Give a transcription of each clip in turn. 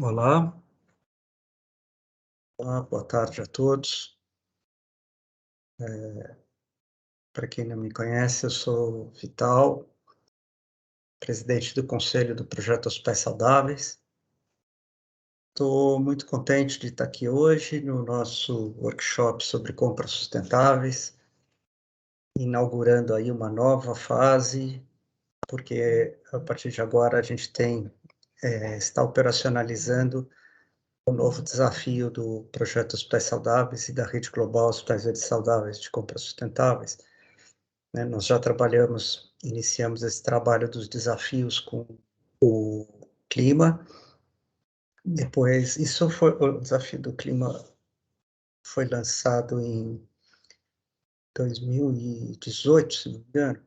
Olá, boa tarde a todos. Para quem não me conhece, eu sou Vital, presidente do Conselho do Projeto Hospitais Saudáveis. Estou muito contente de estar aqui hoje no nosso workshop sobre compras sustentáveis, inaugurando aí uma nova fase, porque a partir de agora a gente está operacionalizando o novo desafio do Projeto Hospitais Saudáveis e da Rede Global Hospitais Verdes Saudáveis de Compras Sustentáveis, né? Nós já iniciamos esse trabalho dos desafios com o clima. Depois, o desafio do clima foi lançado em 2018, se não me engano.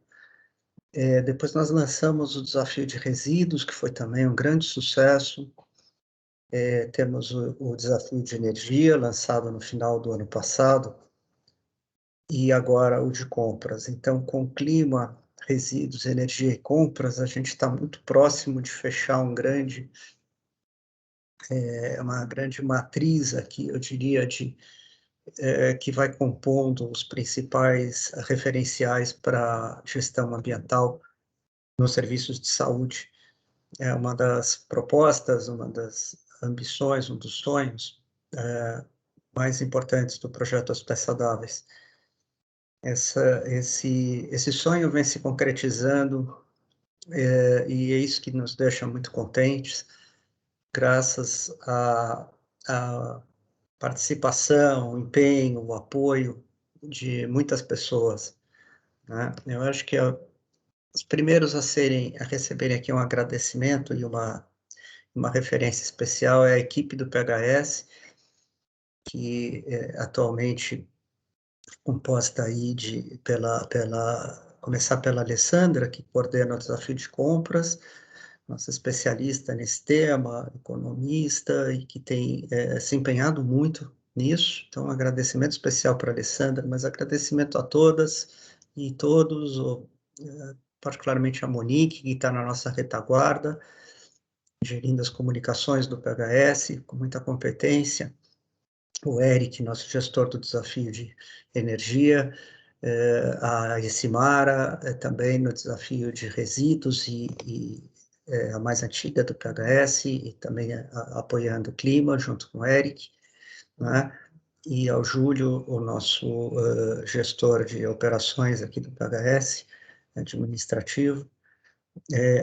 Depois nós lançamos o desafio de resíduos, que foi também um grande sucesso. Temos o desafio de energia, lançado no final do ano passado, e agora o de compras. Então, com clima, resíduos, energia e compras, a gente está muito próximo de fechar uma grande matriz aqui, eu diria, que vai compondo os principais referenciais para gestão ambiental nos serviços de saúde. É uma das propostas, uma das ambições, um dos sonhos mais importantes do projeto Hospitais Saudáveis. Esse sonho vem se concretizando, e é isso que nos deixa muito contentes, graças à participação, o empenho, o apoio de muitas pessoas, né? Eu acho que os primeiros a receberem aqui um agradecimento e uma referência especial é a equipe do PHS, que atualmente composta aí começar pela Alessandra, que coordena o desafio de compras, nossa especialista nesse tema, economista, e que tem se empenhado muito nisso. Então, um agradecimento especial para a Alessandra, mas agradecimento a todas e todos, particularmente a Monique, que está na nossa retaguarda, gerindo as comunicações do PHS, com muita competência, o Eric, nosso gestor do desafio de energia, a Essimara, também no desafio de resíduos a mais antiga do PHS, e também apoiando o clima, junto com o Eric, né? E ao Júlio, o nosso gestor de operações aqui do PHS, administrativo.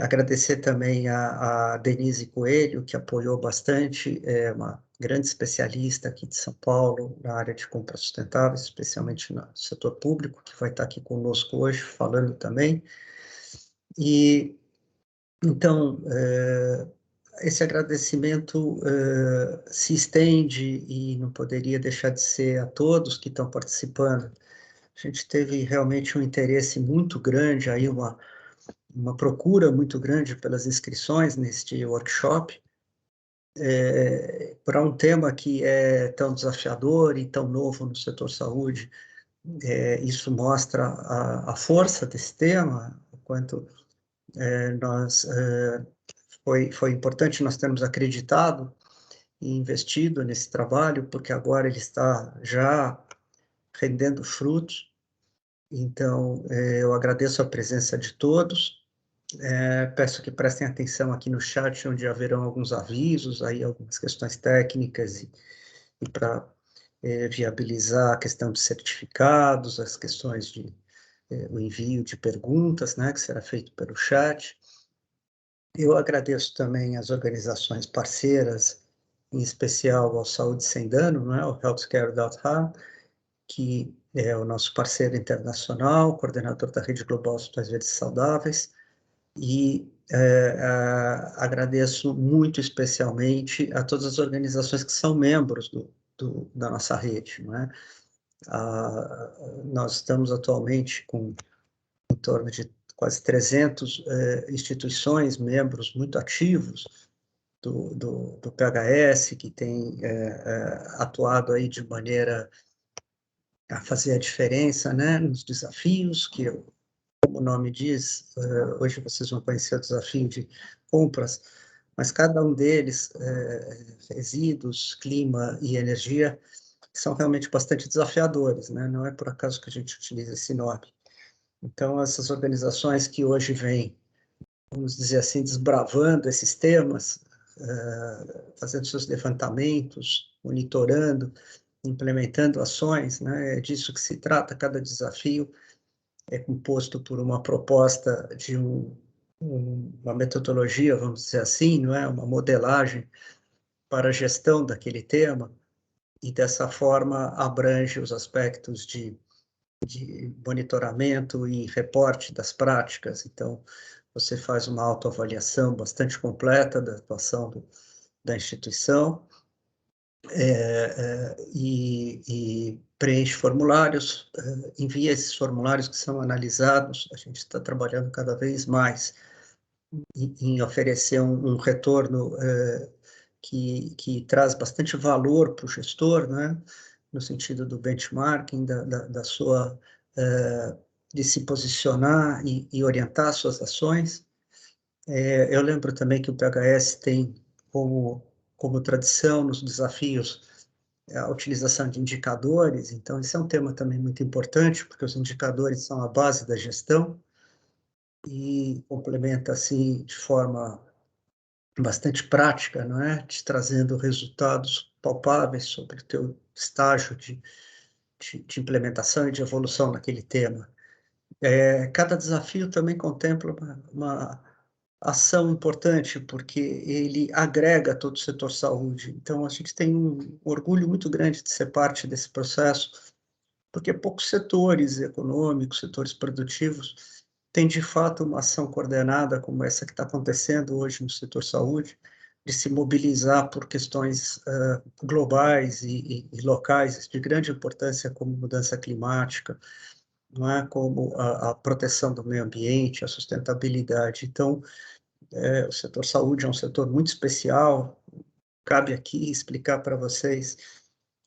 Agradecer também a Denise Coelho, que apoiou bastante, é uma grande especialista aqui de São Paulo, na área de compras sustentáveis, especialmente no setor público, que vai estar aqui conosco hoje, falando também. E, então, esse agradecimento se estende e não poderia deixar de ser a todos que estão participando. A gente teve realmente um interesse muito grande, aí uma procura muito grande pelas inscrições neste workshop, para um tema que é tão desafiador e tão novo no setor saúde. Isso mostra a força desse tema, o quanto foi importante nós termos acreditado e investido nesse trabalho, porque agora ele está já rendendo frutos. Então, eu agradeço a presença de todos. Peço que prestem atenção aqui no chat, onde haverão alguns avisos, aí algumas questões técnicas e para viabilizar a questão de certificados, as questões de o envio de perguntas, né, que será feito pelo chat. Eu agradeço também as organizações parceiras, em especial ao Saúde Sem Dano, né, o Healthcare Without Harm, que é o nosso parceiro internacional, coordenador da Rede Global Hospitais Verdes Saudáveis, e agradeço muito especialmente a todas as organizações que são membros da nossa rede, não é? Nós estamos atualmente com em torno de quase 300 instituições, membros muito ativos do PHS, que tem atuado aí de maneira a fazer a diferença, né, nos desafios que como o nome diz, hoje vocês vão conhecer o desafio de compras mas cada um deles, resíduos, clima e energia, são realmente bastante desafiadores, né? Não é por acaso que a gente utiliza esse nome. Então, essas organizações que hoje vêm, vamos dizer assim, desbravando esses temas, fazendo seus levantamentos, monitorando, implementando ações, né? É disso que se trata. Cada desafio é composto por uma proposta de uma metodologia, vamos dizer assim, não é? Uma modelagem para a gestão daquele tema, e dessa forma abrange os aspectos de monitoramento e reporte das práticas. Então, você faz uma autoavaliação bastante completa da atuação da instituição, e preenche formulários, envia esses formulários que são analisados. A gente está trabalhando cada vez mais em oferecer um retorno que traz bastante valor para o gestor, né? No sentido do benchmarking, da sua, de se posicionar e orientar suas ações. Eu lembro também que o PHS tem como tradição nos desafios a utilização de indicadores. Então, esse é um tema também muito importante, porque os indicadores são a base da gestão e complementa, assim, de forma bastante prática, não é? Te trazendo resultados palpáveis sobre o teu estágio de implementação e de evolução naquele tema. Cada desafio também contempla uma ação importante, porque ele agrega todo o setor saúde. Então, a gente tem um orgulho muito grande de ser parte desse processo, porque poucos setores econômicos, setores produtivos, têm de fato uma ação coordenada como essa que está acontecendo hoje no setor saúde, de se mobilizar por questões globais e locais de grande importância, como mudança climática, não é? Como a proteção do meio ambiente, a sustentabilidade. Então, o setor saúde é um setor muito especial. Cabe aqui explicar para vocês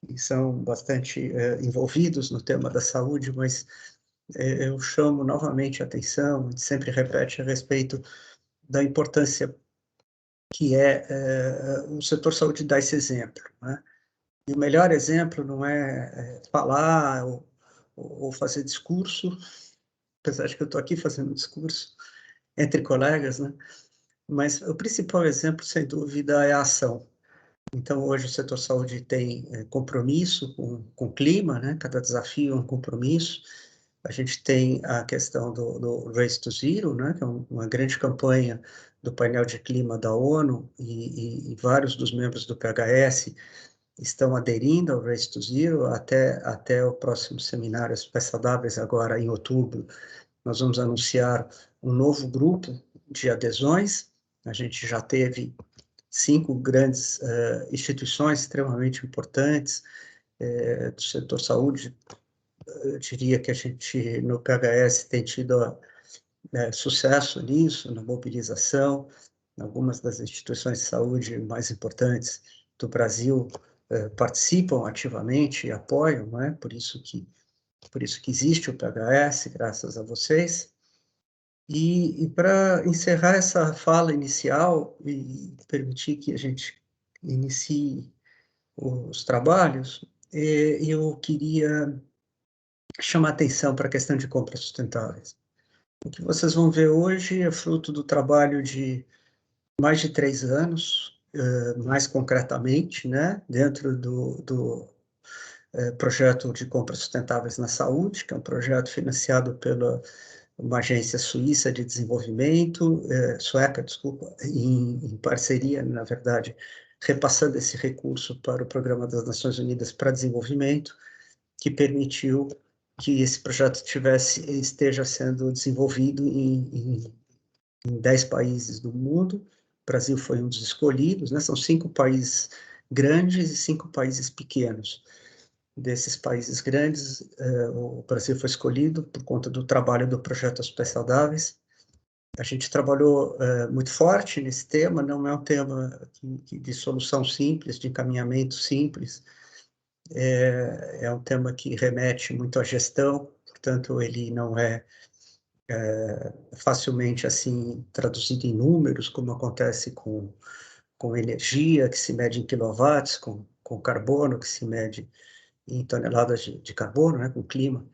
que são bastante envolvidos no tema da saúde, mas eu chamo novamente a atenção, a gente sempre repete a respeito da importância que o setor saúde dar esse exemplo, né? E o melhor exemplo não é falar ou fazer discurso, apesar de que eu estou aqui fazendo discurso entre colegas, né? Mas o principal exemplo, sem dúvida, é a ação. Então, hoje o setor saúde tem compromisso com o clima, né? Cada desafio é um compromisso. A gente tem a questão do Race to Zero, né? Que é uma grande campanha do painel de clima da ONU, e vários dos membros do PHS estão aderindo ao Race to Zero até o próximo seminário As Pés Saudáveis, agora em outubro. Nós vamos anunciar um novo grupo de adesões. A gente já teve 5 grandes instituições extremamente importantes do setor saúde. Eu diria que a gente, no PHS, tem tido sucesso nisso, na mobilização. Algumas das instituições de saúde mais importantes do Brasil participam ativamente e apoiam, não é? Por isso que existe o PHS, graças a vocês. E para encerrar essa fala inicial e permitir que a gente inicie os trabalhos, eu queria chamar atenção para a questão de compras sustentáveis. O que vocês vão ver hoje é fruto do trabalho de mais de 3 anos, mais concretamente, né, dentro do projeto de compras sustentáveis na saúde, que é um projeto financiado pela uma agência suíça de desenvolvimento, sueca, desculpa, em parceria, na verdade, repassando esse recurso para o Programa das Nações Unidas para Desenvolvimento, que permitiu que esse projeto esteja sendo desenvolvido em 10 países do mundo. O Brasil foi um dos escolhidos, né? São 5 países grandes e 5 países pequenos. Desses países grandes, o Brasil foi escolhido por conta do trabalho do projeto As Pés Saudáveis. A gente trabalhou muito forte nesse tema, não é um tema de solução simples, de encaminhamento simples, é um tema que remete muito à gestão, portanto, ele não é facilmente assim traduzido em números, como acontece com energia, que se mede em quilowatts, com carbono, que se mede em toneladas de carbono, né, com clima.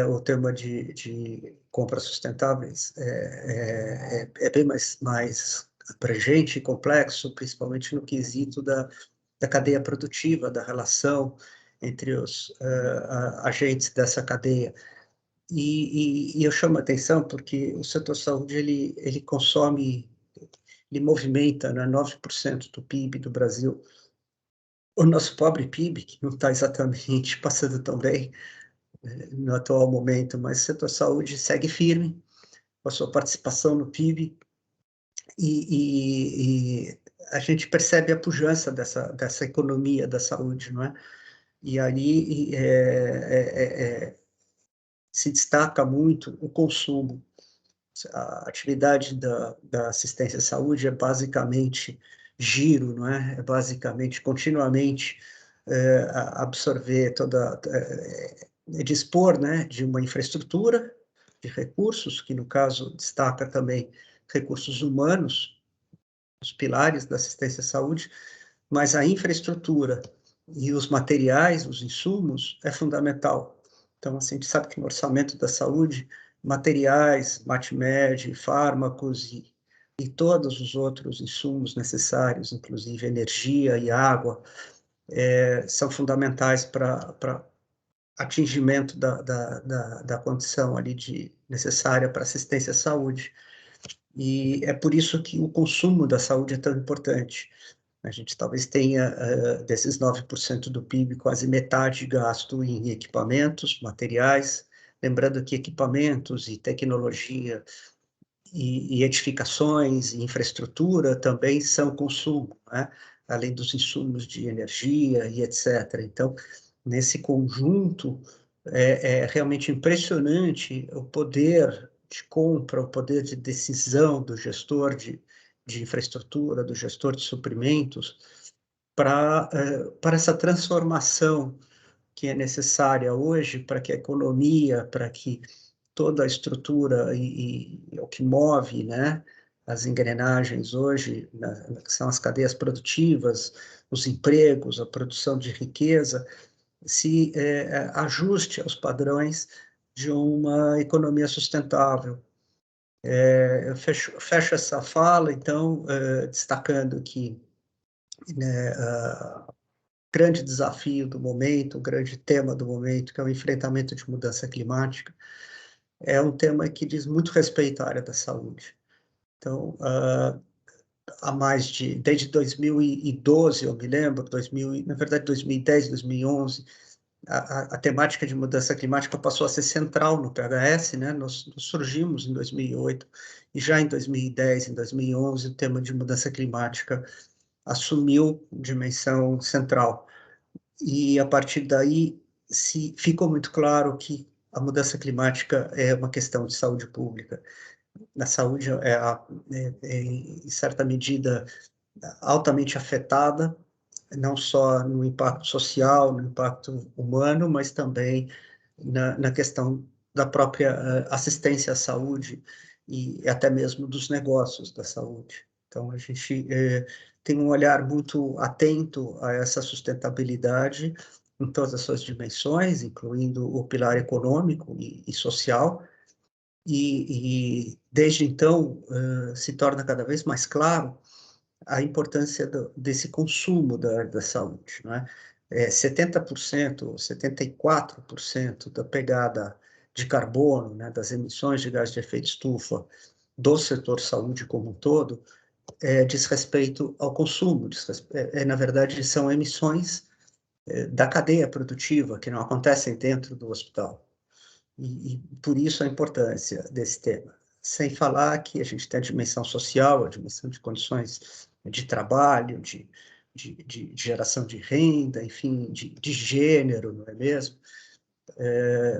O tema de compras sustentáveis é bem mais abrangente e complexo, principalmente no quesito da cadeia produtiva, da relação entre os agentes dessa cadeia. E eu chamo a atenção porque o setor saúde ele consome, ele movimenta, né, 9% do PIB do Brasil. O nosso pobre PIB, que não está exatamente passando tão bem no atual momento, mas o setor saúde segue firme com a sua participação no PIB e a gente percebe a pujança dessa economia da saúde, não é? E ali se destaca muito o consumo. A atividade da assistência à saúde é basicamente giro, não é? É basicamente, continuamente, absorver dispor, né, de uma infraestrutura, de recursos, que no caso destaca também recursos humanos, os pilares da assistência à saúde, mas a infraestrutura e os materiais, os insumos, é fundamental. Então, assim, a gente sabe que no orçamento da saúde, materiais, MatMed, fármacos e todos os outros insumos necessários, inclusive energia e água, são fundamentais para atingimento da condição ali necessária para assistência à saúde. E é por isso que o consumo da saúde é tão importante. A gente talvez tenha, desses 9% do PIB, quase metade gasto em equipamentos, materiais, lembrando que equipamentos e tecnologia e edificações e infraestrutura também são consumo, né? Além dos insumos de energia e etc. Então, nesse conjunto, é realmente impressionante o poder de compra, o poder de decisão do gestor de infraestrutura, do gestor de suprimentos, para essa transformação que é necessária hoje para que a economia, para que toda a estrutura o que move, né, as engrenagens hoje, que são as cadeias produtivas, os empregos, a produção de riqueza, se ajuste aos padrões de uma economia sustentável. Eu fecho essa fala, então, destacando que, né, grande desafio do momento, o grande tema do momento, que é o enfrentamento de mudança climática, é um tema que diz muito respeito à área da saúde. Então, desde 2012, eu me lembro, na verdade 2010, 2011, a temática de mudança climática passou a ser central no PHS, né? Nós surgimos em 2008 e já em 2010, em 2011, o tema de mudança climática assumiu dimensão central. E a partir daí ficou muito claro que a mudança climática é uma questão de saúde pública. A saúde em certa medida, altamente afetada, não só no impacto social, no impacto humano, mas também na questão da própria assistência à saúde e até mesmo dos negócios da saúde. Então, a gente tem um olhar muito atento a essa sustentabilidade em todas as suas dimensões, incluindo o pilar econômico e social, desde então se torna cada vez mais claro a importância desse consumo da área da saúde, não é? 70%, 74% da pegada de carbono, né, das emissões de gás de efeito estufa do setor saúde como um todo, diz respeito ao consumo, na verdade, são emissões da cadeia produtiva que não acontecem dentro do hospital. E por isso a importância desse tema. Sem falar que a gente tem a dimensão social, a dimensão de condições de trabalho, de geração de renda, enfim, de gênero, não é mesmo?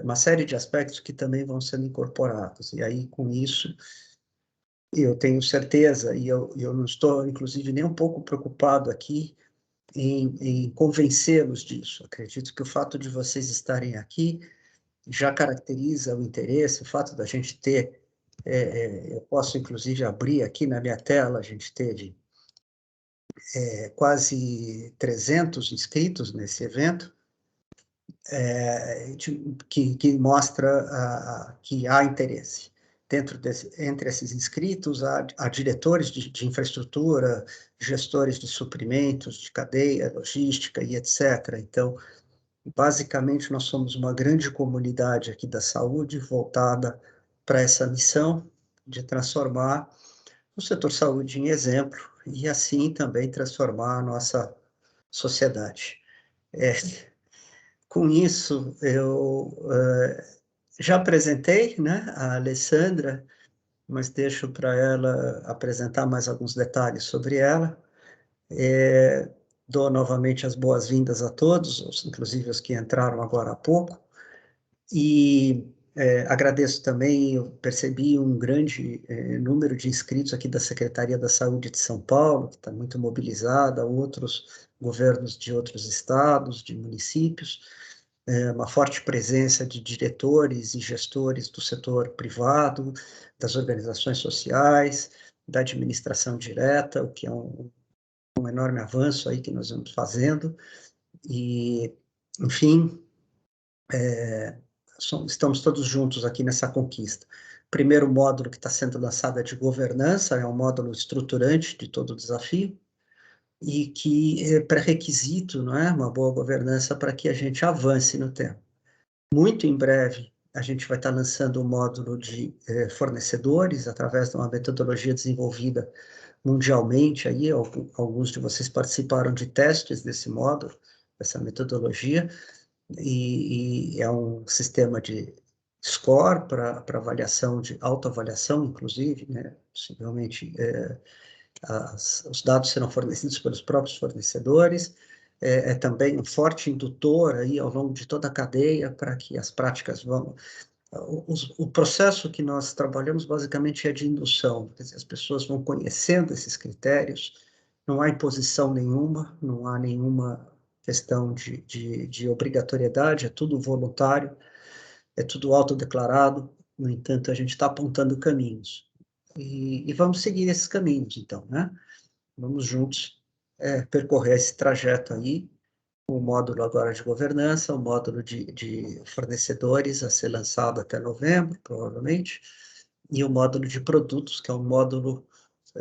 Uma série de aspectos que também vão sendo incorporados. E aí, com isso, eu tenho certeza, e eu não estou, inclusive, nem um pouco preocupado aqui em convencê-los disso. Acredito que o fato de vocês estarem aqui já caracteriza o interesse, o fato da gente ter, eu posso inclusive abrir aqui na minha tela, a gente teve quase 300 inscritos nesse evento, que mostra que há interesse. Entre esses inscritos, há diretores de infraestrutura, gestores de suprimentos, de cadeia, logística e etc. Então, basicamente, nós somos uma grande comunidade aqui da saúde voltada para essa missão de transformar o setor saúde em exemplo e, assim, também transformar a nossa sociedade. Com isso, eu já apresentei, né, a Alessandra, mas deixo para ela apresentar mais alguns detalhes sobre ela. Dou novamente as boas-vindas a todos, inclusive os que entraram agora há pouco, e agradeço também, eu percebi um grande número de inscritos aqui da Secretaria da Saúde de São Paulo, que está muito mobilizada, outros governos de outros estados, de municípios, uma forte presença de diretores e gestores do setor privado, das organizações sociais, da administração direta, o que é um enorme avanço aí que nós vamos fazendo, e, enfim, estamos todos juntos aqui nessa conquista. O primeiro módulo que está sendo lançado é de governança, é um módulo estruturante de todo o desafio, e que é pré-requisito, não é? Uma boa governança para que a gente avance no tempo. Muito em breve, a gente vai estar lançando um módulo de fornecedores, através de uma metodologia desenvolvida mundialmente. Aí, alguns de vocês participaram de testes desse módulo, dessa metodologia, e é um sistema de score para avaliação, de autoavaliação, inclusive, né? Possivelmente, os dados serão fornecidos pelos próprios fornecedores, também um forte indutor aí ao longo de toda a cadeia para que as práticas vão... O processo que nós trabalhamos basicamente é de indução, quer dizer, as pessoas vão conhecendo esses critérios, não há imposição nenhuma, não há nenhuma questão de obrigatoriedade, é tudo voluntário, é tudo autodeclarado, no entanto, a gente está apontando caminhos. E vamos seguir esses caminhos, então, né? Vamos juntos percorrer esse trajeto aí, o módulo agora de governança, o módulo de fornecedores a ser lançado até novembro, provavelmente, e o módulo de produtos, que é um módulo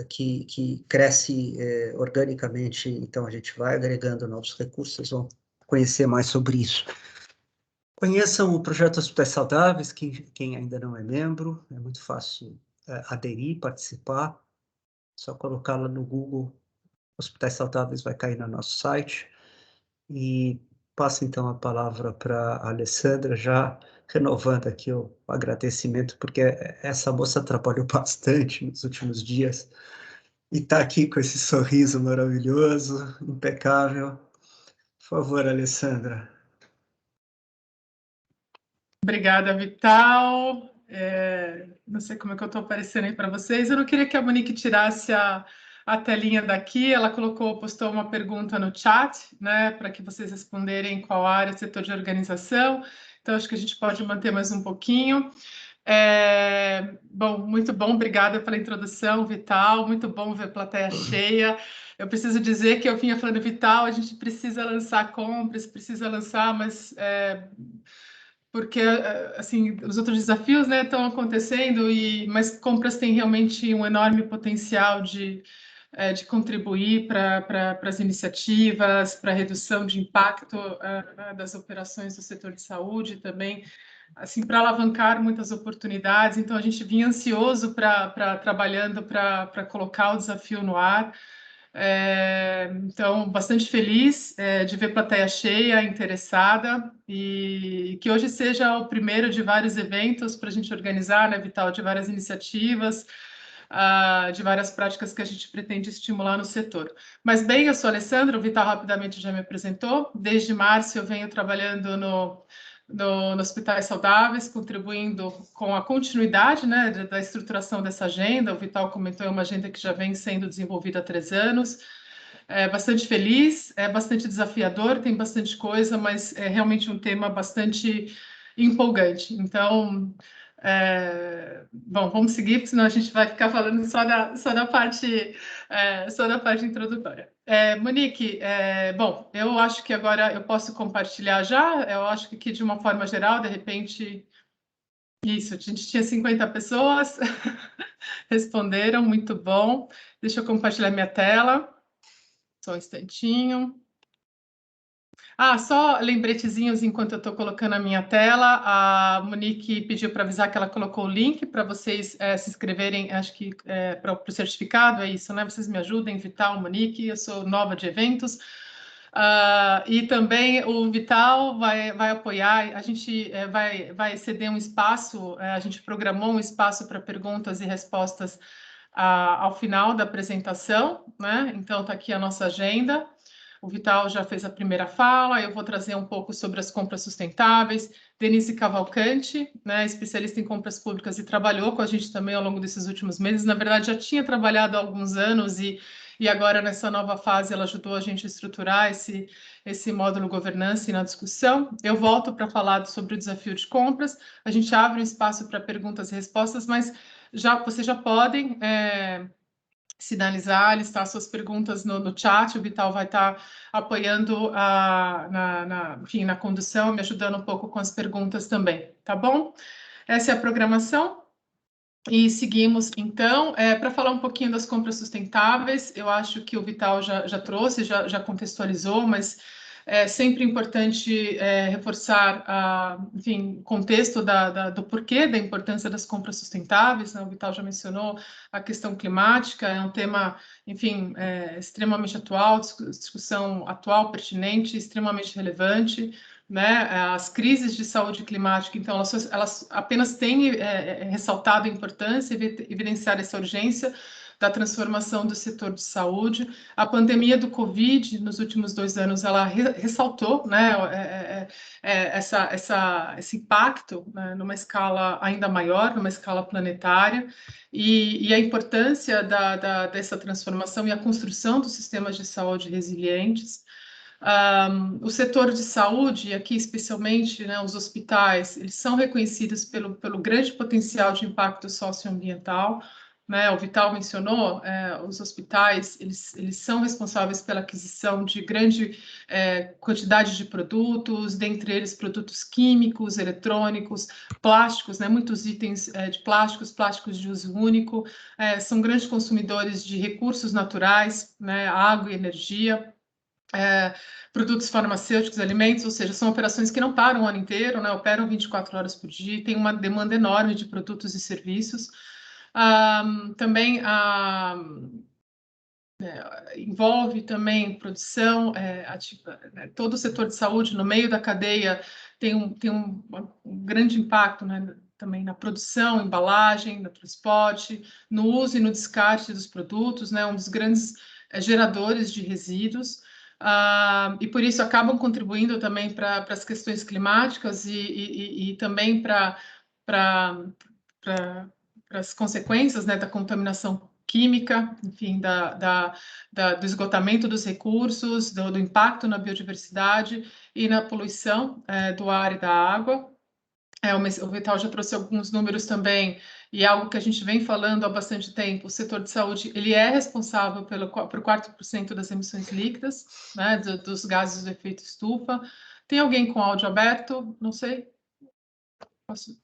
que cresce organicamente, então a gente vai agregando novos recursos, vocês vão conhecer mais sobre isso. Conheçam o projeto Hospitais Saudáveis, quem ainda não é membro, é muito fácil aderir, participar, só colocar lá no Google, Hospitais Saudáveis vai cair no nosso site, e passo então a palavra para a Alessandra, já renovando aqui o agradecimento, porque essa moça trabalhou bastante nos últimos dias, e está aqui com esse sorriso maravilhoso, impecável. Por favor, Alessandra. Obrigada, Vital. Não sei como é que eu estou aparecendo aí para vocês. Eu não queria que a Monique tirasse a telinha daqui. Ela postou uma pergunta no chat, né, para que vocês responderem qual área, setor de organização. Então, acho que a gente pode manter mais um pouquinho. Bom, muito bom, obrigada pela introdução, Vital. Muito bom ver a plateia cheia. Eu preciso dizer que eu vinha falando, Vital, a gente precisa lançar compras, precisa lançar, mas... porque assim os outros desafios, né, estão acontecendo, mas compras têm realmente um enorme potencial de contribuir para as iniciativas, para a redução de impacto das operações do setor de saúde, também assim para alavancar muitas oportunidades. Então a gente vinha ansioso trabalhando para colocar o desafio no ar. Então, bastante feliz de ver plateia cheia, interessada, e que hoje seja o primeiro de vários eventos para a gente organizar, né, Vital, de várias iniciativas, de várias práticas que a gente pretende estimular no setor. Mas bem, eu sou a Alessandra, o Vital rapidamente já me apresentou. Desde março eu venho trabalhando no Hospitais Saudáveis, contribuindo com a continuidade, né, da estruturação dessa agenda. O Vital comentou, é uma agenda que já vem sendo desenvolvida há 3 anos. Bastante feliz, bastante desafiador, tem bastante coisa, mas é realmente um tema bastante empolgante. Então, bom, vamos seguir, porque senão a gente vai ficar falando só da parte introdutória. Monique, bom, eu acho que agora eu posso compartilhar já. Eu acho que aqui, de uma forma geral, de repente, isso, a gente tinha 50 pessoas, responderam, muito bom. Deixa eu compartilhar minha tela, só um instantinho. Só lembretezinhos enquanto eu estou colocando a minha tela. A Monique pediu para avisar que ela colocou o link para vocês se inscreverem, acho que para o certificado, é isso, né? Vocês me ajudem, Vital, Monique, eu sou nova de eventos. E também o Vital vai apoiar, a gente vai ceder um espaço, a gente programou um espaço para perguntas e respostas ao final da apresentação, né? Então, está aqui a nossa agenda. O Vital já fez a primeira fala, eu vou trazer um pouco sobre as compras sustentáveis. Denise Cavalcante, né, especialista em compras públicas e trabalhou com a gente também ao longo desses últimos meses. Na verdade, já tinha trabalhado há alguns anos e agora, nessa nova fase, ela ajudou a gente a estruturar esse módulo governança e na discussão. Eu volto para falar sobre o desafio de compras. A gente abre um espaço para perguntas e respostas, mas vocês já podem sinalizar, listar suas perguntas no chat. O Vital vai estar apoiando enfim, na condução, me ajudando um pouco com as perguntas também, tá bom? Essa é a programação. E seguimos, então, para falar um pouquinho das compras sustentáveis. Eu acho que o Vital já trouxe, já contextualizou, mas é sempre importante reforçar, enfim, o contexto do porquê da importância das compras sustentáveis, né? O Vital já mencionou a questão climática, é um tema, enfim, extremamente atual, discussão atual, pertinente, extremamente relevante, né? As crises de saúde climática, então, elas apenas têm ressaltado a importância, evidenciar essa urgência da transformação do setor de saúde. A pandemia do Covid, nos últimos 2 anos, ela ressaltou, né, esse impacto, né, numa escala ainda maior, numa escala planetária, e a importância dessa transformação e a construção dos sistemas de saúde resilientes. O setor de saúde, aqui especialmente, né, os hospitais, eles são reconhecidos pelo grande potencial de impacto socioambiental, né? O Vital mencionou, os hospitais, eles são responsáveis pela aquisição de grande quantidade de produtos, dentre eles produtos químicos, eletrônicos, plásticos, né? Muitos itens de plásticos de uso único, são grandes consumidores de recursos naturais, né? Água e energia. Produtos farmacêuticos, alimentos, ou seja, são operações que não param o ano inteiro, né? Operam 24 horas por dia, tem uma demanda enorme de produtos e serviços. Também envolve também produção ativa, né? Todo o setor de saúde no meio da cadeia tem um grande impacto, né? Também na produção, embalagem, no transporte, no uso e no descarte dos produtos, né? Um dos grandes geradores de resíduos. E por isso acabam contribuindo também para as questões climáticas e também para as consequências, né, da contaminação química, enfim, do esgotamento dos recursos, do impacto na biodiversidade e na poluição do ar e da água. O Vital já trouxe alguns números também, e algo que a gente vem falando há bastante tempo. O setor de saúde, ele é responsável por 4% das emissões líquidas, né, dos gases do efeito estufa. Tem alguém com áudio aberto? Não sei. Posso...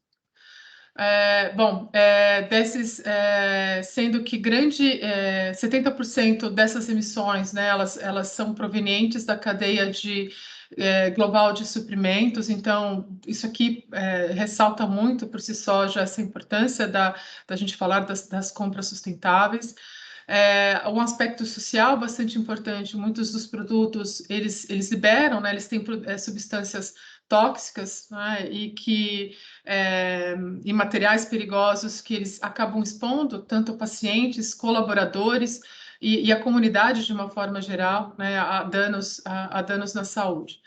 sendo que 70% dessas emissões, né, elas são provenientes da cadeia global de suprimentos. Então, isso aqui ressalta muito por si só já essa importância da gente falar das compras sustentáveis. Um aspecto social bastante importante. Muitos dos produtos, eles liberam, né, eles têm substâncias tóxicas, né, e materiais perigosos que eles acabam expondo tanto pacientes, colaboradores e a comunidade de uma forma geral, né, a danos na saúde.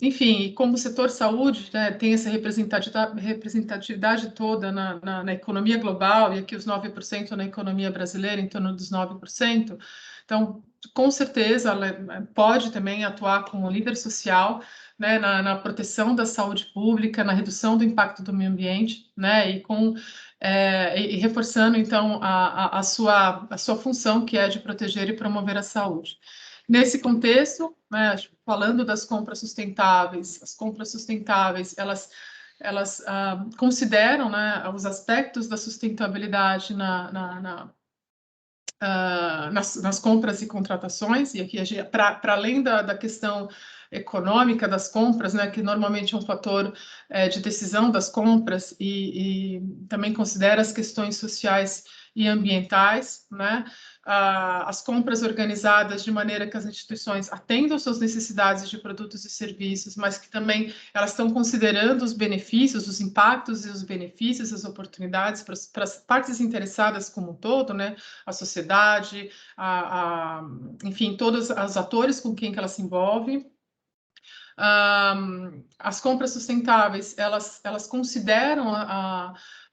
Enfim, como o setor saúde, né, tem essa representatividade toda na economia global, e aqui os 9% na economia brasileira, em torno dos 9%, Então, com certeza, ela pode também atuar como líder social, né, na proteção da saúde pública, na redução do impacto do meio ambiente, né, e reforçando, então, a sua função, que é de proteger e promover a saúde. Nesse contexto, né, falando das compras sustentáveis, as compras sustentáveis, elas consideram, né, os aspectos da sustentabilidade nas compras e contratações, e aqui, para além da questão econômica das compras, né, que normalmente é um fator de decisão das compras, e também considera as questões sociais e ambientais, né, as compras organizadas de maneira que as instituições atendam suas necessidades de produtos e serviços, mas que também elas estão considerando os benefícios, os impactos e os benefícios, as oportunidades para as partes interessadas como um todo, né, a sociedade, enfim, todos os atores com quem que ela se envolve. As compras sustentáveis, elas consideram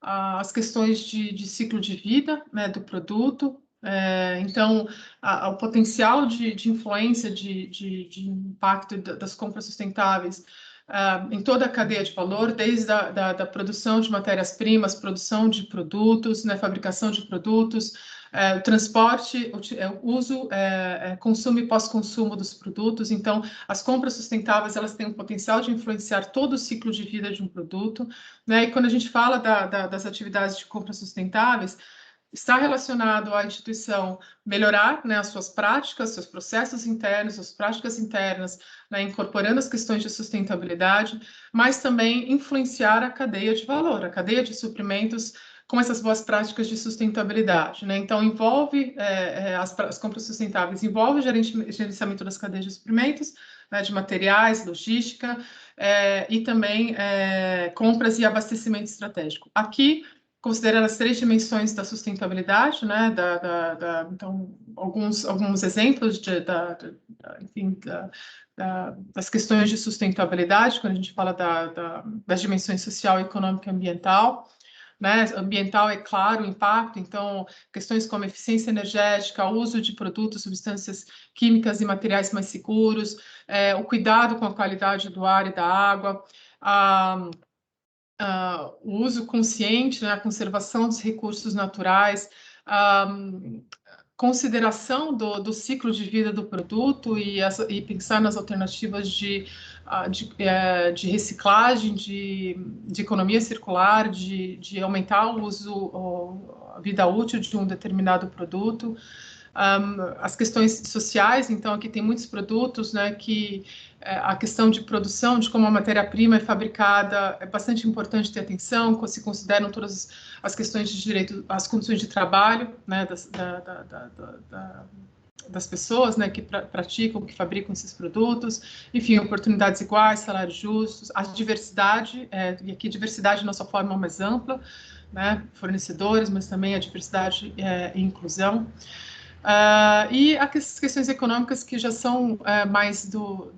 as questões de ciclo de vida, né, do produto. Então, o potencial de influência, de impacto das compras sustentáveis em toda a cadeia de valor, desde da produção de matérias-primas, produção de produtos, né, fabricação de produtos, o transporte, o uso, consumo e pós-consumo dos produtos. Então, as compras sustentáveis, elas têm o potencial de influenciar todo o ciclo de vida de um produto, né? E quando a gente fala das atividades de compras sustentáveis, está relacionado à instituição melhorar, né, as suas práticas, seus processos internos, suas práticas internas, né, incorporando as questões de sustentabilidade, mas também influenciar a cadeia de valor, a cadeia de suprimentos com essas boas práticas de sustentabilidade, né? Então, envolve as compras sustentáveis, envolve o gerenciamento das cadeias de suprimentos, né, de materiais, logística, e também compras e abastecimento estratégico. Aqui, considerando as 3 dimensões da sustentabilidade, né, então, alguns exemplos enfim, das questões de sustentabilidade, quando a gente fala das dimensões social, econômica e ambiental, né? Ambiental, é claro, o impacto, então, questões como eficiência energética, uso de produtos, substâncias químicas e materiais mais seguros, o cuidado com a qualidade do ar e da água, o uso consciente, né, a conservação dos recursos naturais, consideração do ciclo de vida do produto e pensar nas alternativas de reciclagem, de economia circular, de aumentar o uso, a vida útil de um determinado produto. As questões sociais, então, aqui tem muitos produtos, né, que a questão de produção, de como a matéria-prima é fabricada, é bastante importante ter atenção, se consideram todas as questões de direito, as condições de trabalho, né, das pessoas, né, que praticam, que fabricam esses produtos, enfim, oportunidades iguais, salários justos, a diversidade, e aqui diversidade de nossa forma mais ampla, né, fornecedores, mas também a diversidade e inclusão. E as questões econômicas que já são mais do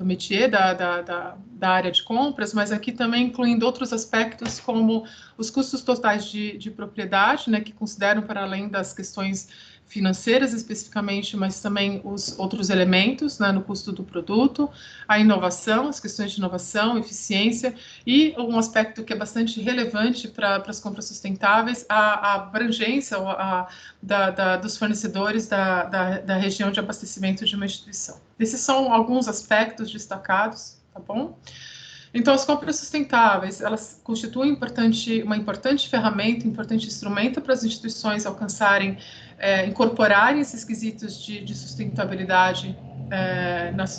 métier, da área de compras, mas aqui também incluindo outros aspectos como os custos totais de propriedade, né, que consideram para além das questões financeiras especificamente, mas também os outros elementos, né, no custo do produto, a inovação, as questões de inovação, eficiência e um aspecto que é bastante relevante para as compras sustentáveis, a abrangência dos fornecedores da região de abastecimento de uma instituição. Esses são alguns aspectos destacados, tá bom? Então, as compras sustentáveis, elas constituem uma importante ferramenta, um importante instrumento para as instituições alcançarem, incorporarem esses quesitos de sustentabilidade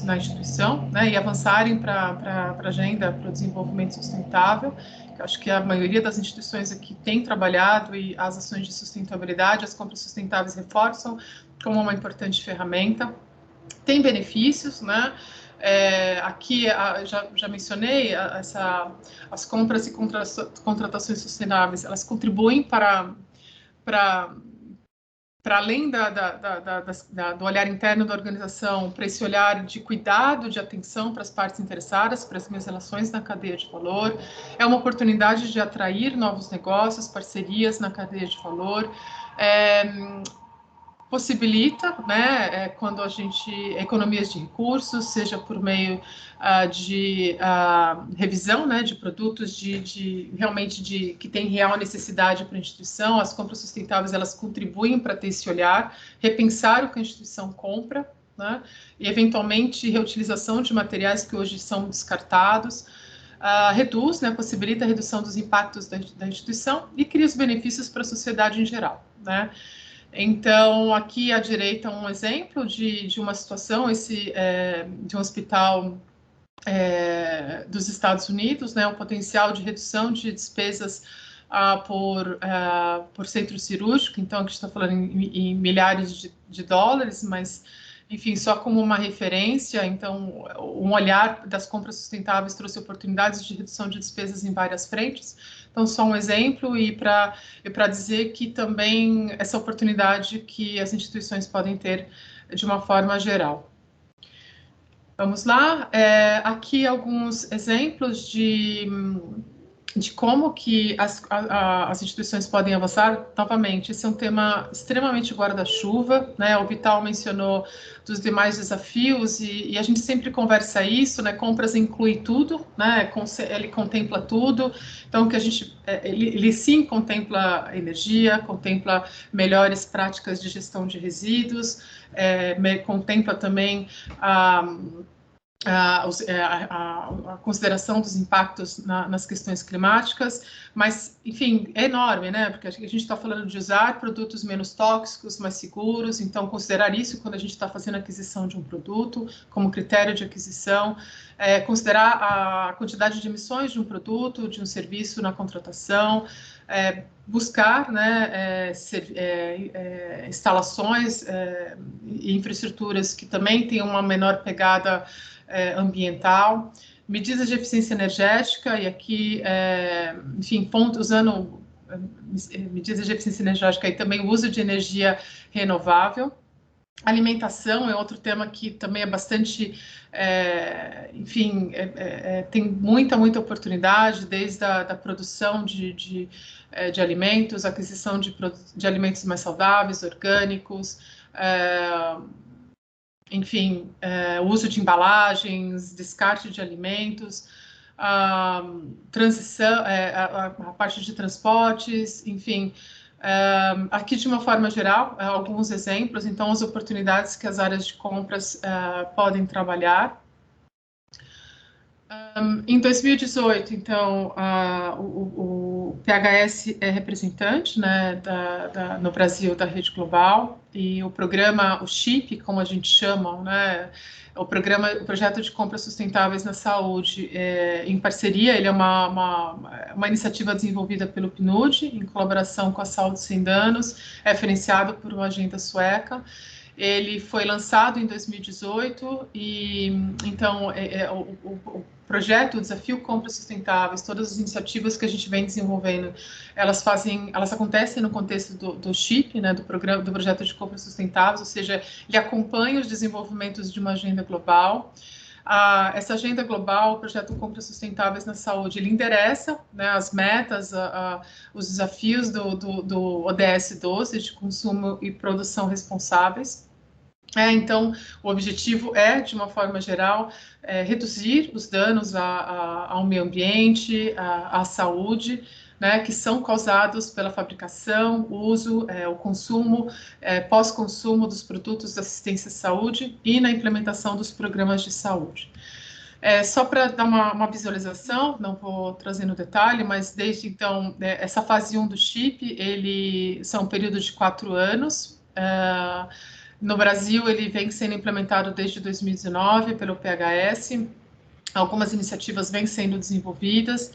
na instituição, né, e avançarem para a agenda para o desenvolvimento sustentável. Eu acho que a maioria das instituições aqui tem trabalhado e as ações de sustentabilidade, as compras sustentáveis reforçam como uma importante ferramenta. Tem benefícios, né? Aqui já mencionei as compras e contratações sustentáveis, elas contribuem para além do olhar interno da organização, para esse olhar de cuidado, de atenção para as partes interessadas, para as minhas relações na cadeia de valor. É uma oportunidade de atrair novos negócios, parcerias na cadeia de valor. possibilita, né, quando a gente, economias de recursos, seja por meio de revisão, né, de produtos realmente que tem real necessidade para a instituição. As compras sustentáveis, elas contribuem para ter esse olhar, repensar o que a instituição compra, né, e eventualmente reutilização de materiais que hoje são descartados. Reduz, né, possibilita a redução dos impactos da instituição e cria os benefícios para a sociedade em geral, né? Então, aqui à direita um exemplo de uma situação, de um hospital dos Estados Unidos, né, o potencial de redução de despesas por centro cirúrgico. Então, aqui está falando em milhares de dólares, mas, enfim, só como uma referência. Então, um olhar das compras sustentáveis trouxe oportunidades de redução de despesas em várias frentes. Então, só um exemplo, e para dizer que também essa oportunidade que as instituições podem ter de uma forma geral. Vamos lá, aqui alguns exemplos de como que as instituições podem avançar. Novamente, esse é um tema extremamente guarda-chuva, né? O Vital mencionou dos demais desafios, e a gente sempre conversa isso, né? Compras inclui tudo, né? Ele contempla tudo. Então, que a gente, ele sim contempla energia, contempla melhores práticas de gestão de resíduos, contempla também a consideração dos impactos nas questões climáticas, mas, enfim, é enorme, né? Porque a gente está falando de usar produtos menos tóxicos, mais seguros. Então, considerar isso quando a gente está fazendo a aquisição de um produto, como critério de aquisição, considerar a quantidade de emissões de um produto, de um serviço na contratação, buscar, né, instalações e infraestruturas que também tenham uma menor pegada ambiental, medidas de eficiência energética, e aqui, enfim, usando medidas de eficiência energética e também o uso de energia renovável. Alimentação é outro tema que também é bastante, enfim, tem muita oportunidade, desde a produção de alimentos, aquisição de alimentos mais saudáveis, orgânicos, enfim, uso de embalagens, descarte de alimentos, transição, a parte de transportes, enfim. Aqui, de uma forma geral, alguns exemplos, então, as oportunidades que as áreas de compras podem trabalhar. Em 2018, então, o PHS é representante, né, no Brasil, da Rede Global, e o programa, o CHIP, como a gente chama, né, o projeto de compras sustentáveis na saúde, em parceria, ele é uma iniciativa desenvolvida pelo PNUD, em colaboração com a Saúde Sem Danos, é financiado por uma agenda sueca. Ele foi lançado em 2018 e, então, o projeto, o desafio Compras Sustentáveis, todas as iniciativas que a gente vem desenvolvendo, elas acontecem no contexto do CHIP, né, do projeto de compras sustentáveis, ou seja, ele acompanha os desenvolvimentos de uma agenda global. Essa agenda global, o projeto Compras Sustentáveis na Saúde, ele endereça, né, as metas, os desafios do ODS 12, de consumo e produção responsáveis. Então, o objetivo é, de uma forma geral, reduzir os danos ao meio ambiente, à saúde, né, que são causados pela fabricação, uso, o consumo, pós-consumo dos produtos da assistência à saúde e na implementação dos programas de saúde. Só para dar uma visualização, não vou trazer no detalhe, mas desde então, essa fase 1 do CHIP, são um período de 4 anos. No Brasil, ele vem sendo implementado desde 2019 pelo PHS. Algumas iniciativas vêm sendo desenvolvidas.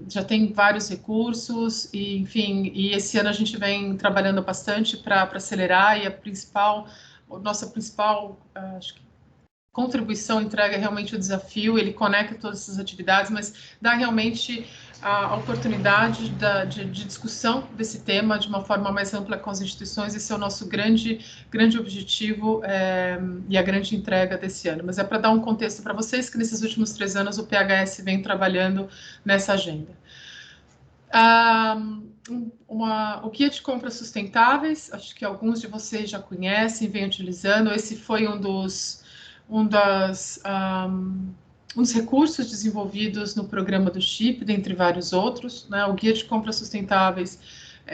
Já tem vários recursos, e, enfim, e esse ano a gente vem trabalhando bastante para acelerar, e nossa principal, acho que, contribuição, entrega realmente o desafio, ele conecta todas essas atividades, mas dá realmente a oportunidade de discussão desse tema de uma forma mais ampla com as instituições. Esse é o nosso grande objetivo e a grande entrega desse ano. Mas é para dar um contexto para vocês que nesses últimos 3 anos o PHS vem trabalhando nessa agenda. O Guia de Compras Sustentáveis, acho que alguns de vocês já conhecem, vêm utilizando. Esse foi um dos recursos desenvolvidos no programa do CHIP, dentre vários outros, né? O Guia de Compras Sustentáveis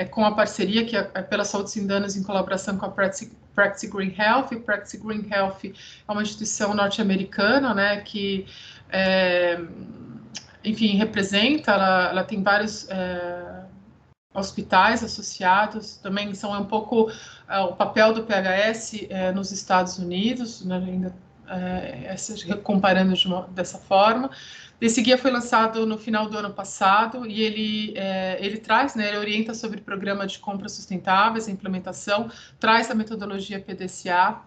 com a parceria que é pela Saúde Sem Danos em colaboração com a Practice Green Health. E Practice Green Health é uma instituição norte-americana, né, que enfim, representa, ela tem vários hospitais associados, também são um pouco o papel do PHS nos Estados Unidos, né, ainda comparando dessa forma. Esse guia foi lançado no final do ano passado e ele traz, né, ele orienta sobre o programa de compras sustentáveis, a implementação, traz a metodologia PDCA,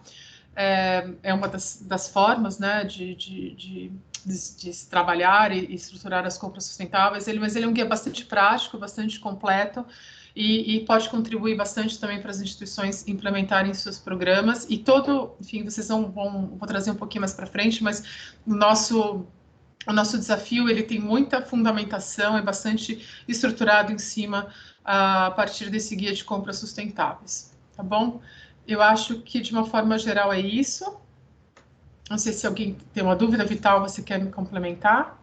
é uma das formas, né, de se trabalhar e estruturar as compras sustentáveis, mas ele é um guia bastante prático, bastante completo, e pode contribuir bastante também para as instituições implementarem seus programas, e enfim, vocês vou trazer um pouquinho mais para frente, mas o nosso desafio, ele tem muita fundamentação, é bastante estruturado em cima, a partir desse guia de compras sustentáveis, tá bom? Eu acho que, de uma forma geral, é isso. Não sei se alguém tem uma dúvida, Vital, você quer me complementar?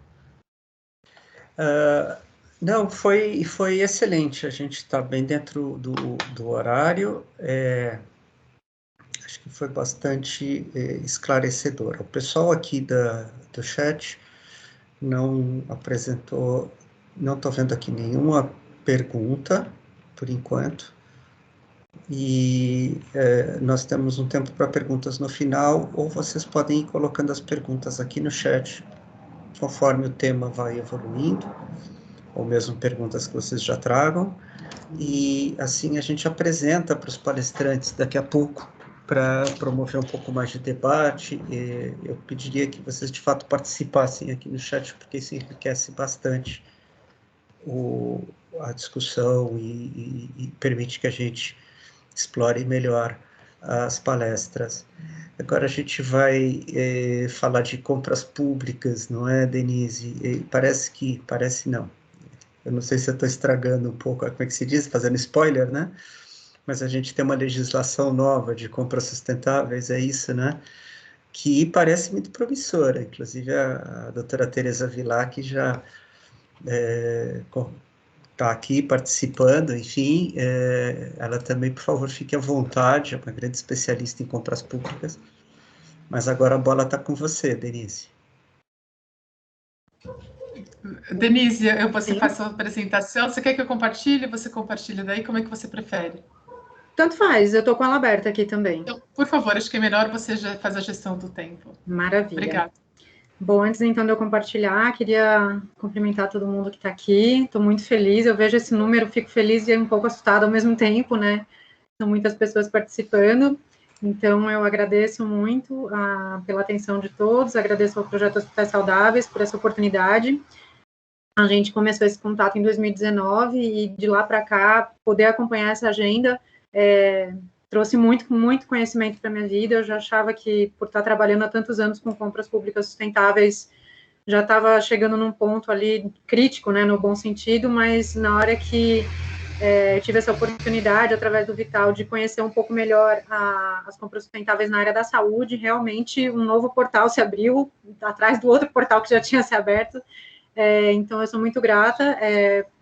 Não, foi excelente. A gente está bem dentro do horário. Acho que foi bastante esclarecedor. O pessoal aqui do chat não apresentou, não estou vendo aqui nenhuma pergunta, por enquanto. E nós temos um tempo para perguntas no final, ou vocês podem ir colocando as perguntas aqui no chat, conforme o tema vai evoluindo, ou mesmo perguntas que vocês já tragam, e assim a gente apresenta para os palestrantes daqui a pouco, para promover um pouco mais de debate. Eu pediria que vocês de fato participassem aqui no chat, porque isso enriquece bastante a discussão e permite que a gente explore melhor as palestras. Agora a gente vai falar de compras públicas, não é, Denise? Parece não. Eu não sei se eu estou estragando um pouco, como é que se diz? Fazendo spoiler, né? Mas a gente tem uma legislação nova de compras sustentáveis, é isso, né? Que parece muito promissora. Inclusive a doutora Tereza Vilar, que já está aqui participando, enfim, ela também, por favor, fique à vontade, é uma grande especialista em compras públicas, mas agora a bola está com você, Denise. Denise, você faz sua apresentação, você quer que eu compartilhe? Você compartilha daí, como é que você prefere? Tanto faz, eu estou com ela aberta aqui também. Então, por favor, acho que é melhor você já faz a gestão do tempo. Maravilha. Obrigada. Bom, antes então de eu compartilhar, queria cumprimentar todo mundo que está aqui. Estou muito feliz, eu vejo esse número, fico feliz e um pouco assustada ao mesmo tempo, né? São muitas pessoas participando. Então, eu agradeço muito pela atenção de todos, agradeço ao Projeto Hospitais Saudáveis por essa oportunidade. A gente começou esse contato em 2019 e de lá para cá, poder acompanhar essa agenda trouxe muito conhecimento para a minha vida. Eu já achava que, por estar trabalhando há tantos anos com compras públicas sustentáveis, já estava chegando num ponto ali crítico, né, no bom sentido, mas na hora que eu tive essa oportunidade, através do Vital, de conhecer um pouco melhor as compras sustentáveis na área da saúde, realmente um novo portal se abriu, atrás do outro portal que já tinha se aberto. Então, eu sou muito grata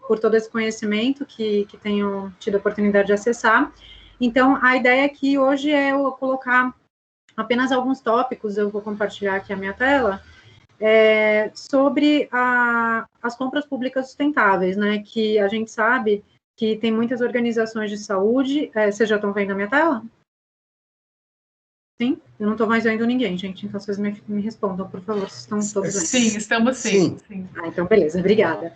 por todo esse conhecimento que tenho tido a oportunidade de acessar. Então, a ideia aqui hoje é eu colocar apenas alguns tópicos, eu vou compartilhar aqui a minha tela, sobre as compras públicas sustentáveis, né, que a gente sabe que tem muitas organizações de saúde. Vocês já estão vendo a minha tela? Sim? Eu não estou mais vendo ninguém, gente, então vocês me respondam, por favor, vocês estão todos vendo? Sim, estamos sim. Então, beleza, obrigada.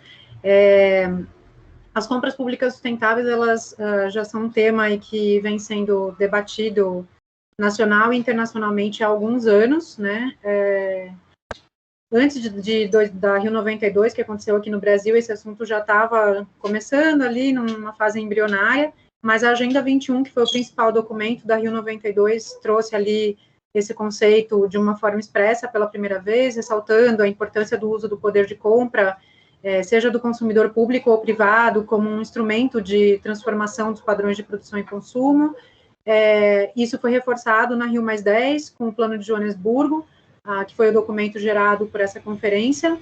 As compras públicas sustentáveis, elas já são um tema aí que vem sendo debatido nacional e internacionalmente há alguns anos, né? Antes da Rio 92, que aconteceu aqui no Brasil, esse assunto já estava começando ali numa fase embrionária, mas a Agenda 21, que foi o principal documento da Rio 92, trouxe ali esse conceito de uma forma expressa pela primeira vez, ressaltando a importância do uso do poder de compra seja do consumidor público ou privado, como um instrumento de transformação dos padrões de produção e consumo. Isso foi reforçado na Rio+10, com o Plano de Joanesburgo, que foi o documento gerado por essa conferência,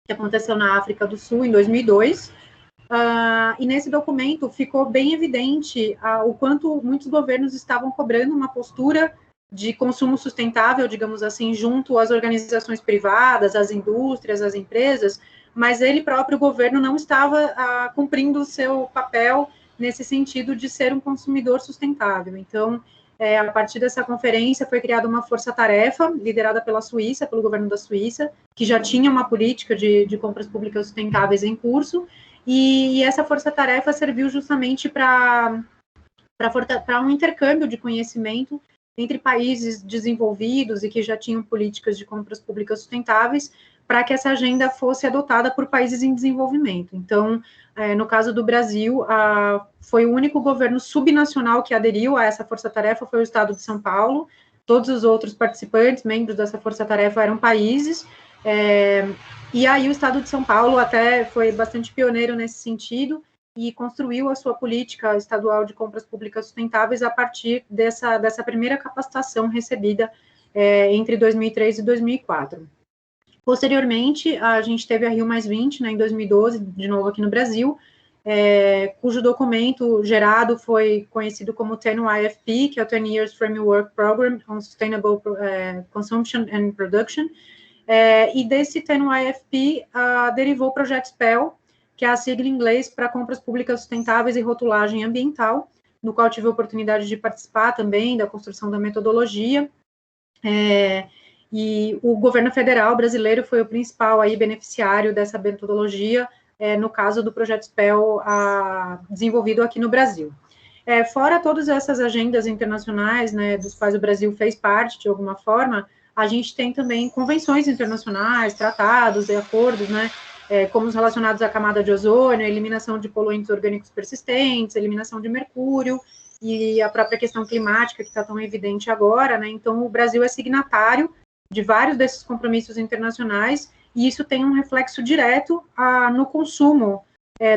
que aconteceu na África do Sul, em 2002. E nesse documento ficou bem evidente o quanto muitos governos estavam cobrando uma postura de consumo sustentável, digamos assim, junto às organizações privadas, às indústrias, às empresas, mas ele próprio, o governo, não estava cumprindo o seu papel nesse sentido de ser um consumidor sustentável. Então, a partir dessa conferência, foi criada uma força-tarefa, liderada pela Suíça, pelo governo da Suíça, que já tinha uma política de compras públicas sustentáveis em curso, e essa força-tarefa serviu justamente para um intercâmbio de conhecimento entre países desenvolvidos e que já tinham políticas de compras públicas sustentáveis, para que essa agenda fosse adotada por países em desenvolvimento. Então, no caso do Brasil, foi o único governo subnacional que aderiu a essa força-tarefa, foi o Estado de São Paulo. Todos os outros participantes, membros dessa força-tarefa, eram países, e aí o Estado de São Paulo até foi bastante pioneiro nesse sentido, e construiu a sua política estadual de compras públicas sustentáveis a partir dessa primeira capacitação recebida entre 2003 e 2004. Posteriormente, a gente teve a Rio+20, né, em 2012, de novo aqui no Brasil, cujo documento gerado foi conhecido como 10YFP, que é o 10 Years Framework Program on Sustainable Consumption and Production, e desse 10YFP derivou o projeto SPEL, que é a sigla em inglês para compras públicas sustentáveis e rotulagem ambiental, no qual tive a oportunidade de participar também da construção da metodologia, e o governo federal brasileiro foi o principal aí beneficiário dessa metodologia, no caso do projeto SPEL desenvolvido aqui no Brasil. Fora todas essas agendas internacionais, né, dos quais o Brasil fez parte de alguma forma, a gente tem também convenções internacionais, tratados e acordos, né, como os relacionados à camada de ozônio, a eliminação de poluentes orgânicos persistentes, a eliminação de mercúrio, e a própria questão climática, que está tão evidente agora, né, então o Brasil é signatário de vários desses compromissos internacionais, e isso tem um reflexo direto no consumo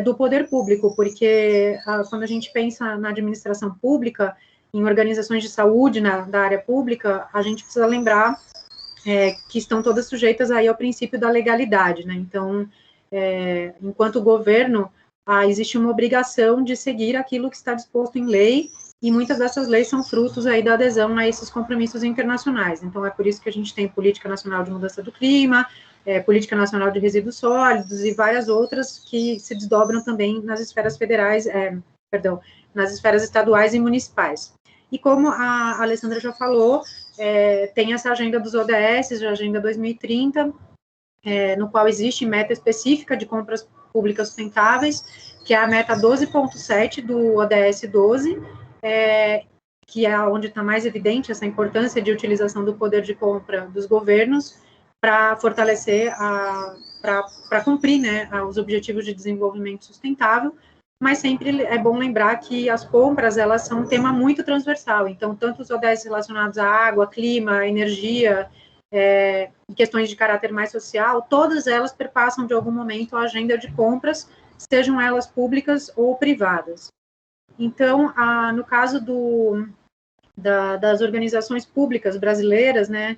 do poder público, porque quando a gente pensa na administração pública, em organizações de saúde da área pública, a gente precisa lembrar que estão todas sujeitas aí ao princípio da legalidade, né? Então, enquanto governo, existe uma obrigação de seguir aquilo que está disposto em lei, e muitas dessas leis são frutos aí da adesão a esses compromissos internacionais. Então, é por isso que a gente tem Política Nacional de Mudança do Clima, Política Nacional de Resíduos Sólidos e várias outras que se desdobram também nas esferas federais, nas esferas estaduais e municipais. E como a Alessandra já falou, tem essa agenda dos ODS, a Agenda 2030, no qual existe meta específica de compras públicas sustentáveis, que é a meta 12.7 do ODS 12, que é onde está mais evidente essa importância de utilização do poder de compra dos governos para fortalecer, para cumprir, né, os objetivos de desenvolvimento sustentável, mas sempre é bom lembrar que as compras, elas são um tema muito transversal, então, tanto os ODS relacionados à água, clima, energia, questões de caráter mais social, todas elas perpassam, de algum momento, a agenda de compras, sejam elas públicas ou privadas. Então, no caso das organizações públicas brasileiras, né,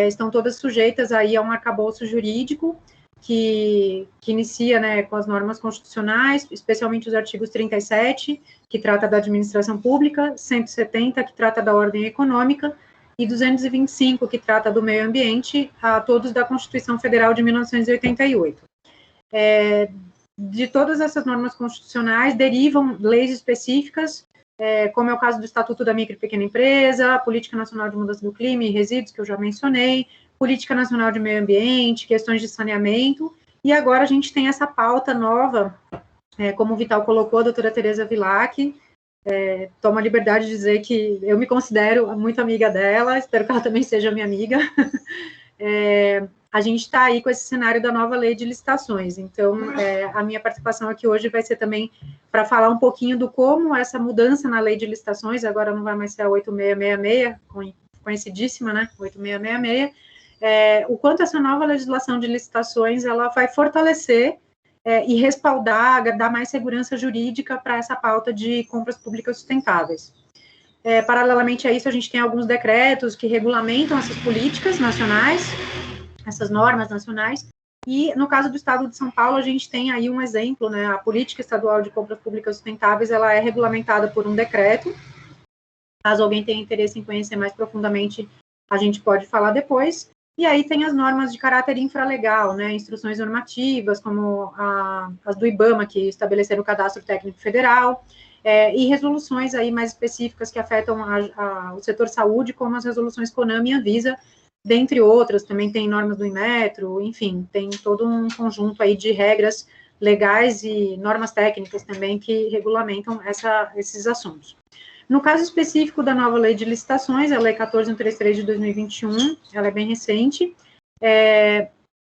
estão todas sujeitas aí a um arcabouço jurídico que inicia, né, com as normas constitucionais, especialmente os artigos 37, que trata da administração pública, 170, que trata da ordem econômica, e 225, que trata do meio ambiente, todos da Constituição Federal de 1988. De todas essas normas constitucionais derivam leis específicas, como é o caso do Estatuto da Micro e Pequena Empresa, a Política Nacional de Mudança do Clima e Resíduos, que eu já mencionei, Política Nacional de Meio Ambiente, questões de saneamento, e agora a gente tem essa pauta nova, como o Vital colocou, a doutora Tereza Vilac, tomo a liberdade de dizer que eu me considero muito amiga dela, espero que ela também seja minha amiga. A gente está aí com esse cenário da nova lei de licitações, então a minha participação aqui hoje vai ser também para falar um pouquinho do como essa mudança na lei de licitações, agora não vai mais ser a 8666, conhecidíssima, né, 8666, o quanto essa nova legislação de licitações, ela vai fortalecer e respaldar, dar mais segurança jurídica para essa pauta de compras públicas sustentáveis. Paralelamente a isso, a gente tem alguns decretos que regulamentam essas políticas nacionais, essas normas nacionais, e no caso do Estado de São Paulo, a gente tem aí um exemplo, né, a Política Estadual de Compras Públicas Sustentáveis, ela é regulamentada por um decreto. Caso alguém tenha interesse em conhecer mais profundamente, a gente pode falar depois. E aí tem as normas de caráter infralegal, né, instruções normativas, como as do IBAMA, que estabeleceram o Cadastro Técnico Federal, e resoluções aí mais específicas que afetam o setor saúde, como as resoluções CONAMA e Anvisa, dentre outras. Também tem normas do Inmetro, enfim, tem todo um conjunto aí de regras legais e normas técnicas também que regulamentam esses assuntos. No caso específico da nova lei de licitações, a Lei 14.133 de 2021, ela é bem recente.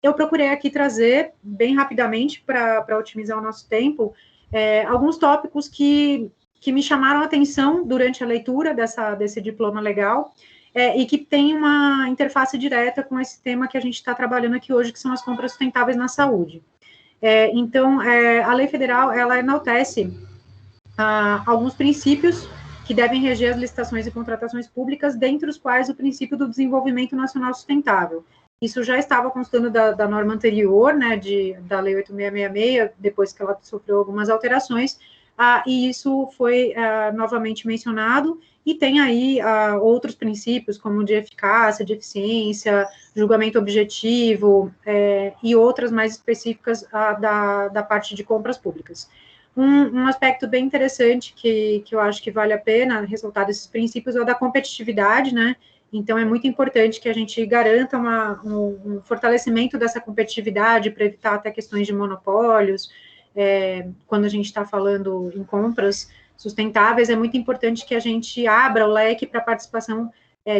Eu procurei aqui trazer, bem rapidamente, para otimizar o nosso tempo, alguns tópicos que me chamaram a atenção durante a leitura desse diploma legal, e que tem uma interface direta com esse tema que a gente está trabalhando aqui hoje, que são as compras sustentáveis na saúde. Então, a lei federal, ela enaltece alguns princípios que devem reger as licitações e contratações públicas, dentre os quais o princípio do desenvolvimento nacional sustentável. Isso já estava constando da norma anterior, né, da Lei 8.666, depois que ela sofreu algumas alterações, e isso foi novamente mencionado, e tem aí outros princípios, como de eficácia, de eficiência, julgamento objetivo, e outras mais específicas da parte de compras públicas. Um aspecto bem interessante que eu acho que vale a pena ressaltar desses princípios é o da competitividade, né? Então, é muito importante que a gente garanta um fortalecimento dessa competitividade para evitar até questões de monopólios. Quando a gente está falando em compras sustentáveis, é muito importante que a gente abra o leque para a participação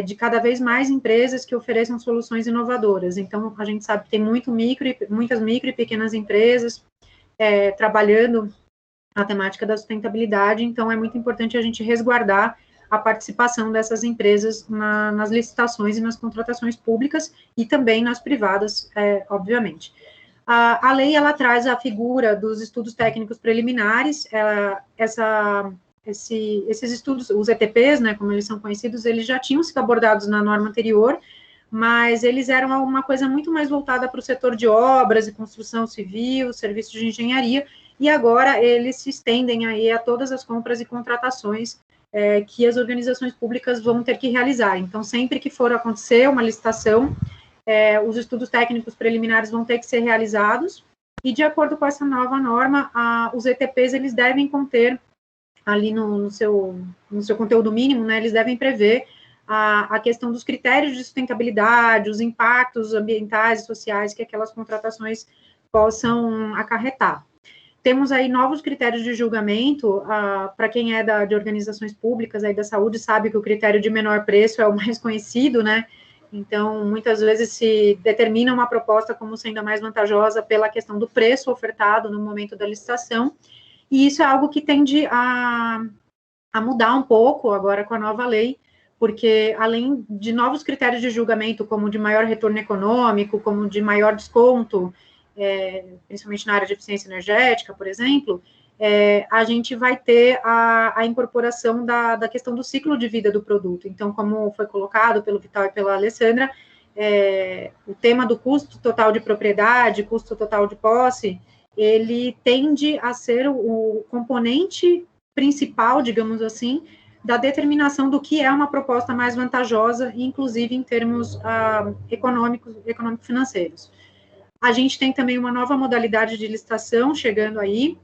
de cada vez mais empresas que ofereçam soluções inovadoras. Então, a gente sabe que tem muitas micro e pequenas empresas trabalhando a temática da sustentabilidade, então é muito importante a gente resguardar a participação dessas empresas nas licitações e nas contratações públicas e também nas privadas, obviamente. A lei, ela traz a figura dos estudos técnicos preliminares, esses estudos, os ETPs, né, como eles são conhecidos, eles já tinham sido abordados na norma anterior, mas eles eram uma coisa muito mais voltada para o setor de obras e construção civil, serviços de engenharia, e agora eles se estendem aí a todas as compras e contratações que as organizações públicas vão ter que realizar. Então, sempre que for acontecer uma licitação, os estudos técnicos preliminares vão ter que ser realizados, e de acordo com essa nova norma, os ETPs, eles devem conter, ali no seu conteúdo mínimo, né, eles devem prever a questão dos critérios de sustentabilidade, os impactos ambientais e sociais que aquelas contratações possam acarretar. Temos aí novos critérios de julgamento, para quem é de organizações públicas aí da saúde, sabe que o critério de menor preço é o mais conhecido, né? Então, muitas vezes se determina uma proposta como sendo a mais vantajosa pela questão do preço ofertado no momento da licitação, e isso é algo que tende a mudar um pouco agora com a nova lei, porque além de novos critérios de julgamento, como de maior retorno econômico, como de maior desconto, principalmente na área de eficiência energética, por exemplo, a gente vai ter a incorporação da questão do ciclo de vida do produto. Então, como foi colocado pelo Vital e pela Alessandra, o tema do custo total de propriedade, custo total de posse, ele tende a ser o componente principal, digamos assim, da determinação do que é uma proposta mais vantajosa, inclusive em termos econômico-financeiros. A gente tem também uma nova modalidade de licitação chegando aí.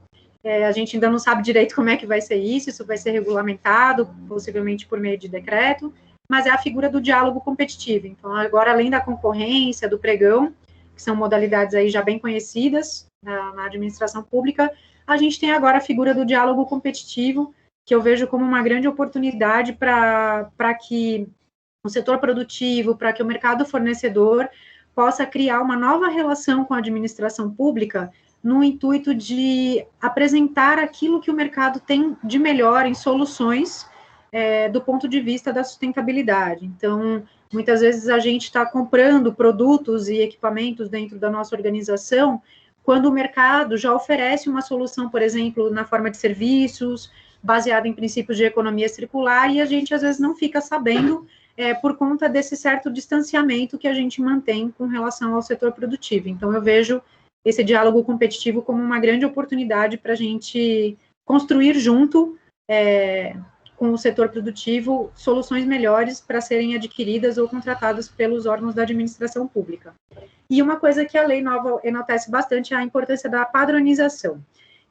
A gente ainda não sabe direito como é que vai ser isso vai ser regulamentado, possivelmente por meio de decreto, mas é a figura do diálogo competitivo. Então, agora, além da concorrência, do pregão, que são modalidades aí já bem conhecidas na administração pública, a gente tem agora a figura do diálogo competitivo, que eu vejo como uma grande oportunidade para que o setor produtivo, para que o mercado fornecedor possa criar uma nova relação com a administração pública no intuito de apresentar aquilo que o mercado tem de melhor em soluções do ponto de vista da sustentabilidade. Então, muitas vezes a gente está comprando produtos e equipamentos dentro da nossa organização quando o mercado já oferece uma solução, por exemplo, na forma de serviços, baseada em princípios de economia circular, e a gente às vezes não fica sabendo por conta desse certo distanciamento que a gente mantém com relação ao setor produtivo. Então, eu vejo esse diálogo competitivo como uma grande oportunidade para a gente construir junto com o setor produtivo soluções melhores para serem adquiridas ou contratadas pelos órgãos da administração pública. E uma coisa que a lei nova enaltece bastante é a importância da padronização.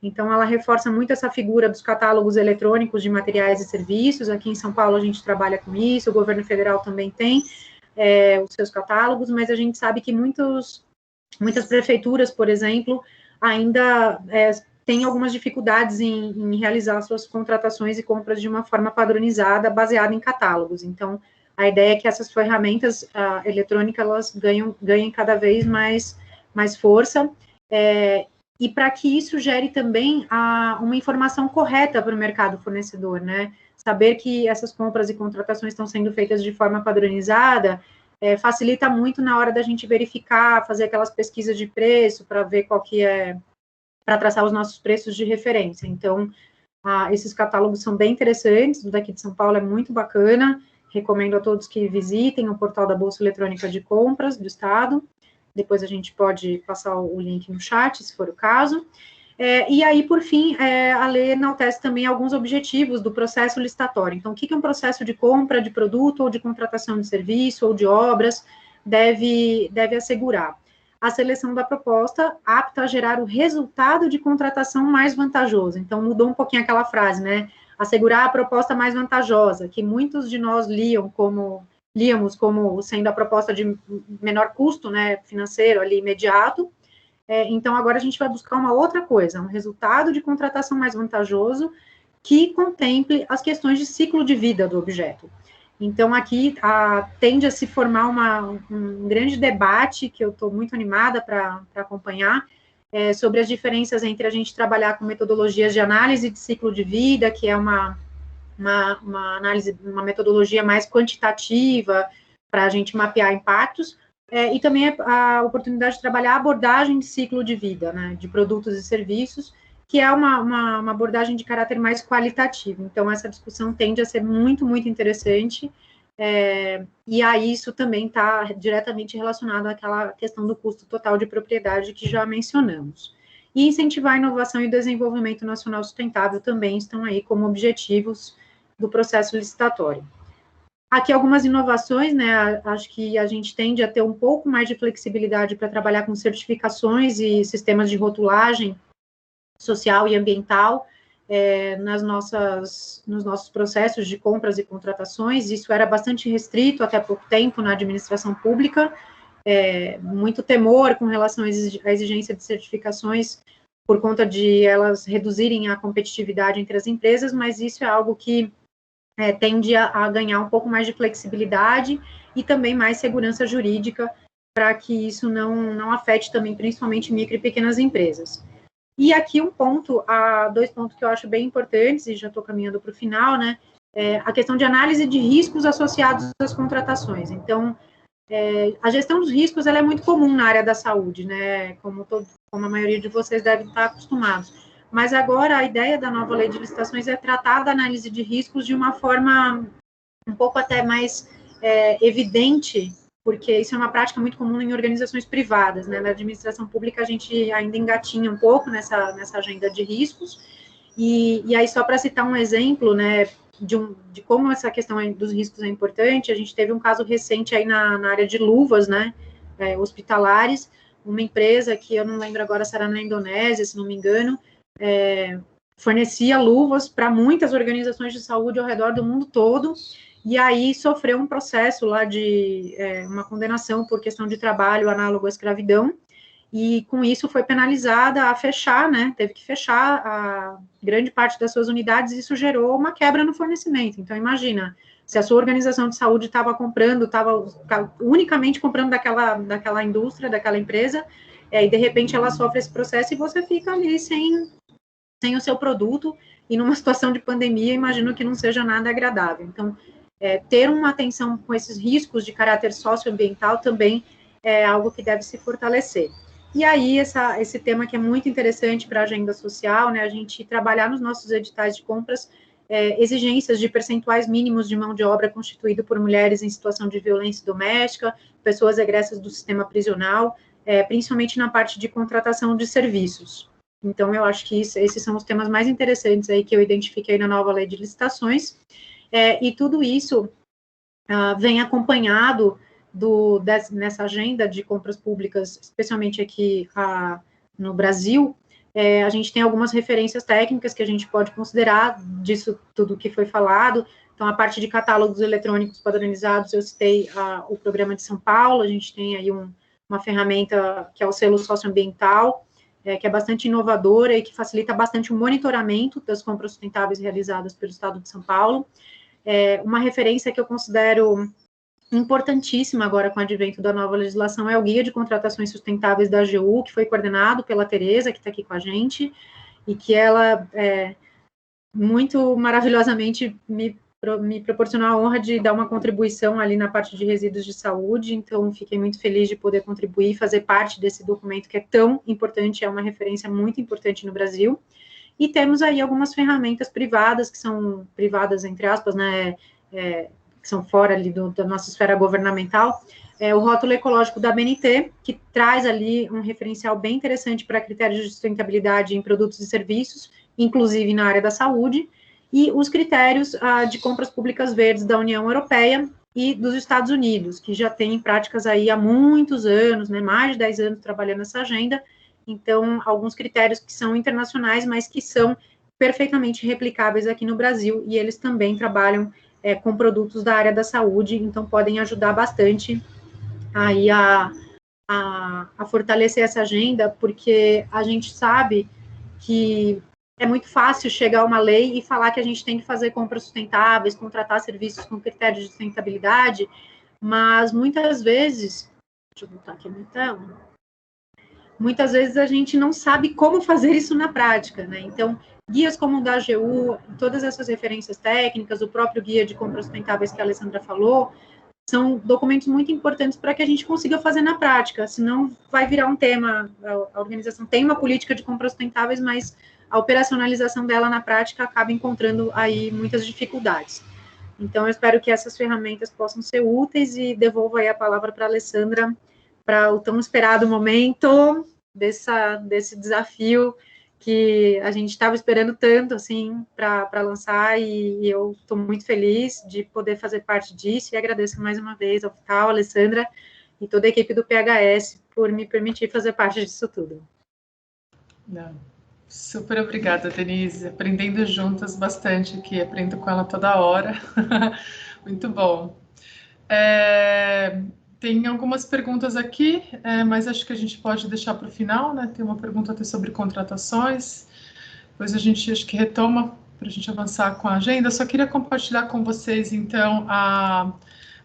Então, ela reforça muito essa figura dos catálogos eletrônicos de materiais e serviços. Aqui em São Paulo a gente trabalha com isso, o governo federal também tem os seus catálogos, mas a gente sabe que muitas prefeituras, por exemplo, ainda têm algumas dificuldades em realizar suas contratações e compras de uma forma padronizada, baseada em catálogos. Então, a ideia é que essas ferramentas eletrônicas elas ganhem cada vez mais força, e para que isso gere também uma informação correta para o mercado fornecedor, né? Saber que essas compras e contratações estão sendo feitas de forma padronizada facilita muito na hora da gente verificar, fazer aquelas pesquisas de preço para ver qual que para traçar os nossos preços de referência. Então, esses catálogos são bem interessantes, o daqui de São Paulo é muito bacana, recomendo a todos que visitem o portal da Bolsa Eletrônica de Compras do Estado. Depois a gente pode passar o link no chat, se for o caso. E aí, por fim, a lei enaltece também alguns objetivos do processo licitatório. Então, o que é um processo de compra de produto ou de contratação de serviço ou de obras deve assegurar? A seleção da proposta apta a gerar o resultado de contratação mais vantajoso. Então, mudou um pouquinho aquela frase, né? Assegurar a proposta mais vantajosa, que muitos de nós líamos como sendo a proposta de menor custo, né, financeiro ali imediato. Então, agora a gente vai buscar uma outra coisa, um resultado de contratação mais vantajoso que contemple as questões de ciclo de vida do objeto. Então, aqui tende a se formar um grande debate, que eu estou muito animada para acompanhar, sobre as diferenças entre a gente trabalhar com metodologias de análise de ciclo de vida, que é uma análise, uma metodologia mais quantitativa para a gente mapear impactos, e também a oportunidade de trabalhar a abordagem de ciclo de vida, né, de produtos e serviços, que é uma abordagem de caráter mais qualitativo. Então, essa discussão tende a ser muito, muito interessante, e aí isso também está diretamente relacionado àquela questão do custo total de propriedade que já mencionamos. E incentivar a inovação e desenvolvimento nacional sustentável também estão aí como objetivos do processo licitatório. Aqui algumas inovações, né, acho que a gente tende a ter um pouco mais de flexibilidade para trabalhar com certificações e sistemas de rotulagem social e ambiental nos nossos processos de compras e contratações. Isso era bastante restrito até pouco tempo na administração pública, muito temor com relação à exigência de certificações por conta de elas reduzirem a competitividade entre as empresas, mas isso é algo que tende a ganhar um pouco mais de flexibilidade e também mais segurança jurídica para que isso não afete também, principalmente, micro e pequenas empresas. E aqui dois pontos que eu acho bem importantes, e já estou caminhando para o final, né, a questão de análise de riscos associados às contratações. Então, a gestão dos riscos ela é muito comum na área da saúde, né, como a maioria de vocês devem estar acostumados. Mas agora a ideia da nova lei de licitações é tratar da análise de riscos de uma forma um pouco até mais evidente, porque isso é uma prática muito comum em organizações privadas, né? Na administração pública a gente ainda engatinha um pouco nessa agenda de riscos, e aí só para citar um exemplo, né, de como essa questão dos riscos é importante, a gente teve um caso recente aí na área de luvas, né, hospitalares, uma empresa que eu não lembro agora se era na Indonésia, se não me engano, fornecia luvas para muitas organizações de saúde ao redor do mundo todo, e aí sofreu um processo lá de uma condenação por questão de trabalho análogo à escravidão, e com isso foi penalizada a fechar, né, teve que fechar a grande parte das suas unidades, e isso gerou uma quebra no fornecimento. Então, imagina, se a sua organização de saúde estava unicamente comprando daquela indústria, daquela empresa, e de repente ela sofre esse processo e você fica ali sem o seu produto, e numa situação de pandemia, imagino que não seja nada agradável. Então, ter uma atenção com esses riscos de caráter socioambiental também é algo que deve se fortalecer. E aí, esse tema que é muito interessante para a agenda social, né, a gente trabalhar nos nossos editais de compras exigências de percentuais mínimos de mão de obra constituído por mulheres em situação de violência doméstica, pessoas egressas do sistema prisional, principalmente na parte de contratação de serviços. Então, eu acho que esses são os temas mais interessantes aí que eu identifiquei na nova lei de licitações, e tudo isso vem acompanhado nessa agenda de compras públicas, especialmente aqui no Brasil. A gente tem algumas referências técnicas que a gente pode considerar disso tudo que foi falado. Então, a parte de catálogos eletrônicos padronizados, eu citei o Programa de São Paulo, a gente tem aí uma ferramenta que é o selo socioambiental, que é bastante inovadora e que facilita bastante o monitoramento das compras sustentáveis realizadas pelo Estado de São Paulo. Uma referência que eu considero importantíssima agora com o advento da nova legislação é o Guia de Contratações Sustentáveis da AGU, que foi coordenado pela Tereza, que está aqui com a gente, e que ela muito maravilhosamente me proporcionou a honra de dar uma contribuição ali na parte de resíduos de saúde, então fiquei muito feliz de poder contribuir e fazer parte desse documento que é tão importante, é uma referência muito importante no Brasil. E temos aí algumas ferramentas privadas, que são privadas, entre aspas, né, que são fora ali da nossa esfera governamental, o rótulo ecológico da ABNT, que traz ali um referencial bem interessante para critérios de sustentabilidade em produtos e serviços, inclusive na área da saúde, e os critérios de compras públicas verdes da União Europeia e dos Estados Unidos, que já têm práticas aí há muitos anos, né, mais de 10 anos trabalhando nessa agenda. Então, alguns critérios que são internacionais, mas que são perfeitamente replicáveis aqui no Brasil, e eles também trabalham com produtos da área da saúde, então podem ajudar bastante aí a fortalecer essa agenda, porque a gente sabe que é muito fácil chegar a uma lei e falar que a gente tem que fazer compras sustentáveis, contratar serviços com critérios de sustentabilidade, mas muitas vezes, deixa eu botar aqui na tela, muitas vezes a gente não sabe como fazer isso na prática, né? Então, guias como o da AGU, todas essas referências técnicas, o próprio guia de compras sustentáveis que a Alessandra falou, são documentos muito importantes para que a gente consiga fazer na prática, senão vai virar um tema, a organização tem uma política de compras sustentáveis, mas a operacionalização dela na prática acaba encontrando aí muitas dificuldades. Então, eu espero que essas ferramentas possam ser úteis e devolvo aí a palavra para a Alessandra para o tão esperado momento desse desafio que a gente estava esperando tanto, assim, para lançar, e eu estou muito feliz de poder fazer parte disso, e agradeço mais uma vez ao Vital, a Alessandra, e toda a equipe do PHS por me permitir fazer parte disso tudo. Não. Super obrigada, Denise, aprendendo juntas bastante aqui, aprendo com ela toda hora, muito bom. Tem algumas perguntas aqui, mas acho que a gente pode deixar para o final, né? Tem uma pergunta até sobre contratações, depois a gente acho que retoma para a gente avançar com a agenda. Eu só queria compartilhar com vocês, então, a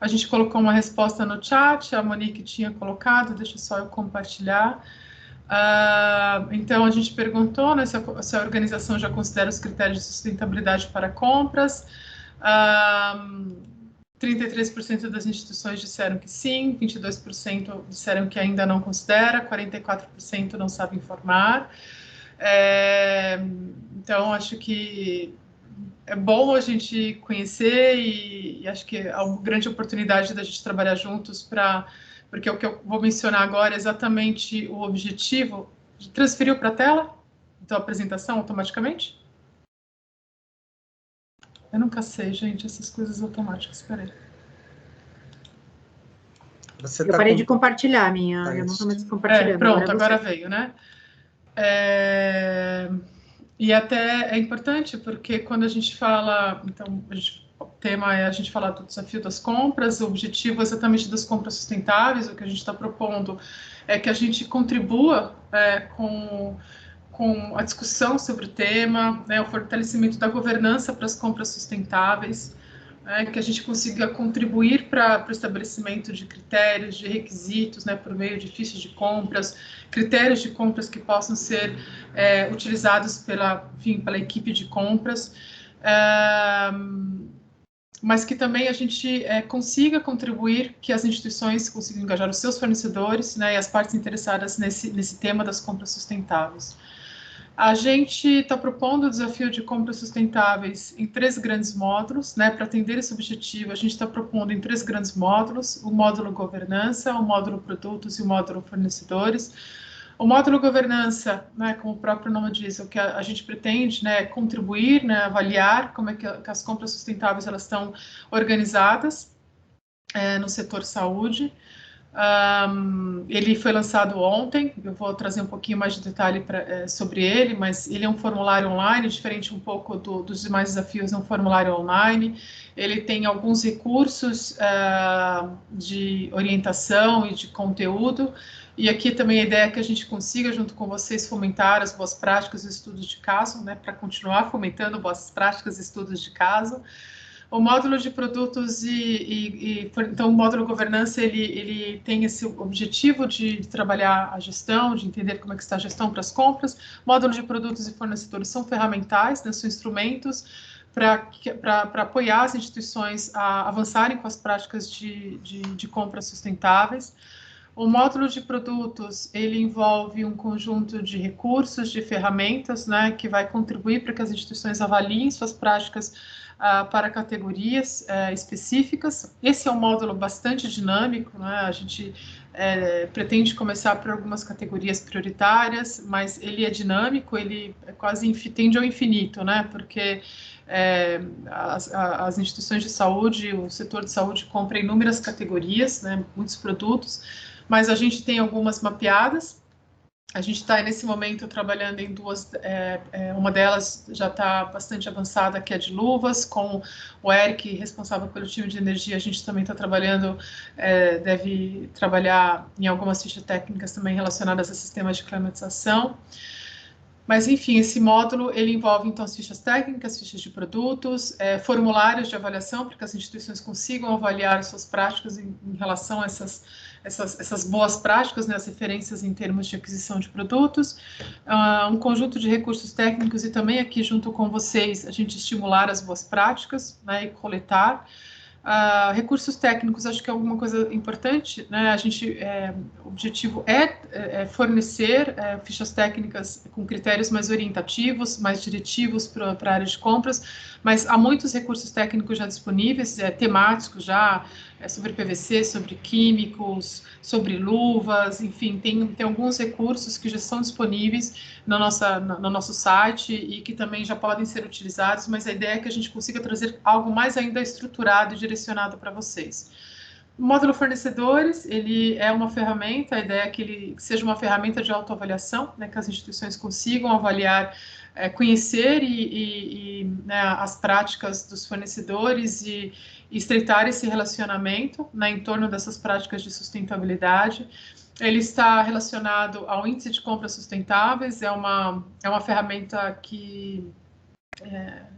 gente colocou uma resposta no chat, a Monique tinha colocado, deixa só eu compartilhar. Então, a gente perguntou, né, se a organização já considera os critérios de sustentabilidade para compras. 33% das instituições disseram que sim, 22% disseram que ainda não considera, 44% não sabe informar. Então, acho que é bom a gente conhecer e acho que é uma grande oportunidade da gente trabalhar juntos porque o que eu vou mencionar agora é exatamente o objetivo. Transferiu para a tela? Então, a apresentação automaticamente? Eu nunca sei, gente, essas coisas automáticas. Espera aí. Eu parei de compartilhar minha, eu não estou mais compartilhando. Pronto, agora veio, né? E até é importante, porque quando a gente fala, então, o tema é a gente falar do desafio das compras, o objetivo exatamente das compras sustentáveis, o que a gente está propondo é que a gente contribua com a discussão sobre o tema, né, o fortalecimento da governança para as compras sustentáveis, que a gente consiga contribuir para o estabelecimento de critérios, de requisitos, né, por meio de fichas de compras, critérios de compras que possam ser utilizados pela equipe de compras. mas que também a gente consiga contribuir, que as instituições consigam engajar os seus fornecedores, né, e as partes interessadas nesse tema das compras sustentáveis. A gente está propondo o desafio de compras sustentáveis em 3 grandes módulos, né? Para atender esse objetivo, a gente está propondo em 3 grandes módulos: o módulo governança, o módulo produtos e o módulo fornecedores. O módulo governança, né, como o próprio nome diz, o que a gente pretende, né, é contribuir, né, avaliar como é que as compras sustentáveis elas estão organizadas no setor saúde. Ele foi lançado ontem, eu vou trazer um pouquinho mais de detalhe sobre ele, mas ele é um formulário online, diferente um pouco dos demais desafios, é um formulário online. Ele tem alguns recursos de orientação e de conteúdo, e aqui também a ideia é que a gente consiga, junto com vocês, fomentar as boas práticas e estudos de caso, né, para continuar fomentando boas práticas e estudos de caso. O módulo de produtos então o módulo governança ele tem esse objetivo de trabalhar a gestão, de entender como é que está a gestão para as compras. Módulo de produtos e fornecedores são ferramentais, né, são instrumentos para apoiar as instituições a avançarem com as práticas de compras sustentáveis. O módulo de produtos, ele envolve um conjunto de recursos, de ferramentas, né, que vai contribuir para que as instituições avaliem suas práticas para categorias específicas. Esse é um módulo bastante dinâmico, né? A gente pretende começar por algumas categorias prioritárias, mas ele é dinâmico, ele quase tende ao infinito, né? Porque as instituições de saúde, o setor de saúde compra inúmeras categorias, né? Muitos produtos, mas a gente tem algumas mapeadas. A gente está, nesse momento, trabalhando em 2, uma delas já está bastante avançada, que é de luvas, com o Eric, responsável pelo time de energia. A gente também está trabalhando, deve trabalhar em algumas fichas técnicas também relacionadas a sistemas de climatização. Mas, enfim, esse módulo, ele envolve, então, as fichas técnicas, fichas de produtos, formulários de avaliação, para que as instituições consigam avaliar as suas práticas em relação a essas boas práticas, né, as referências em termos de aquisição de produtos, um conjunto de recursos técnicos e também aqui, junto com vocês, a gente estimular as boas práticas, né, e coletar. Recursos técnicos, acho que é alguma coisa importante, né? O objetivo é fornecer fichas técnicas com critérios mais orientativos, mais diretivos para a área de compras, mas há muitos recursos técnicos já disponíveis, temáticos já, sobre PVC, sobre químicos, sobre luvas, enfim, tem alguns recursos que já estão disponíveis no nosso site e que também já podem ser utilizados, mas a ideia é que a gente consiga trazer algo mais ainda estruturado e direcionado para vocês. O módulo fornecedores, ele é uma ferramenta, a ideia é que ele seja uma ferramenta de autoavaliação, né, que as instituições consigam avaliar, conhecer né, as práticas dos fornecedores e estreitar esse relacionamento, né, em torno dessas práticas de sustentabilidade. Ele está relacionado ao índice de compras sustentáveis, é uma ferramenta que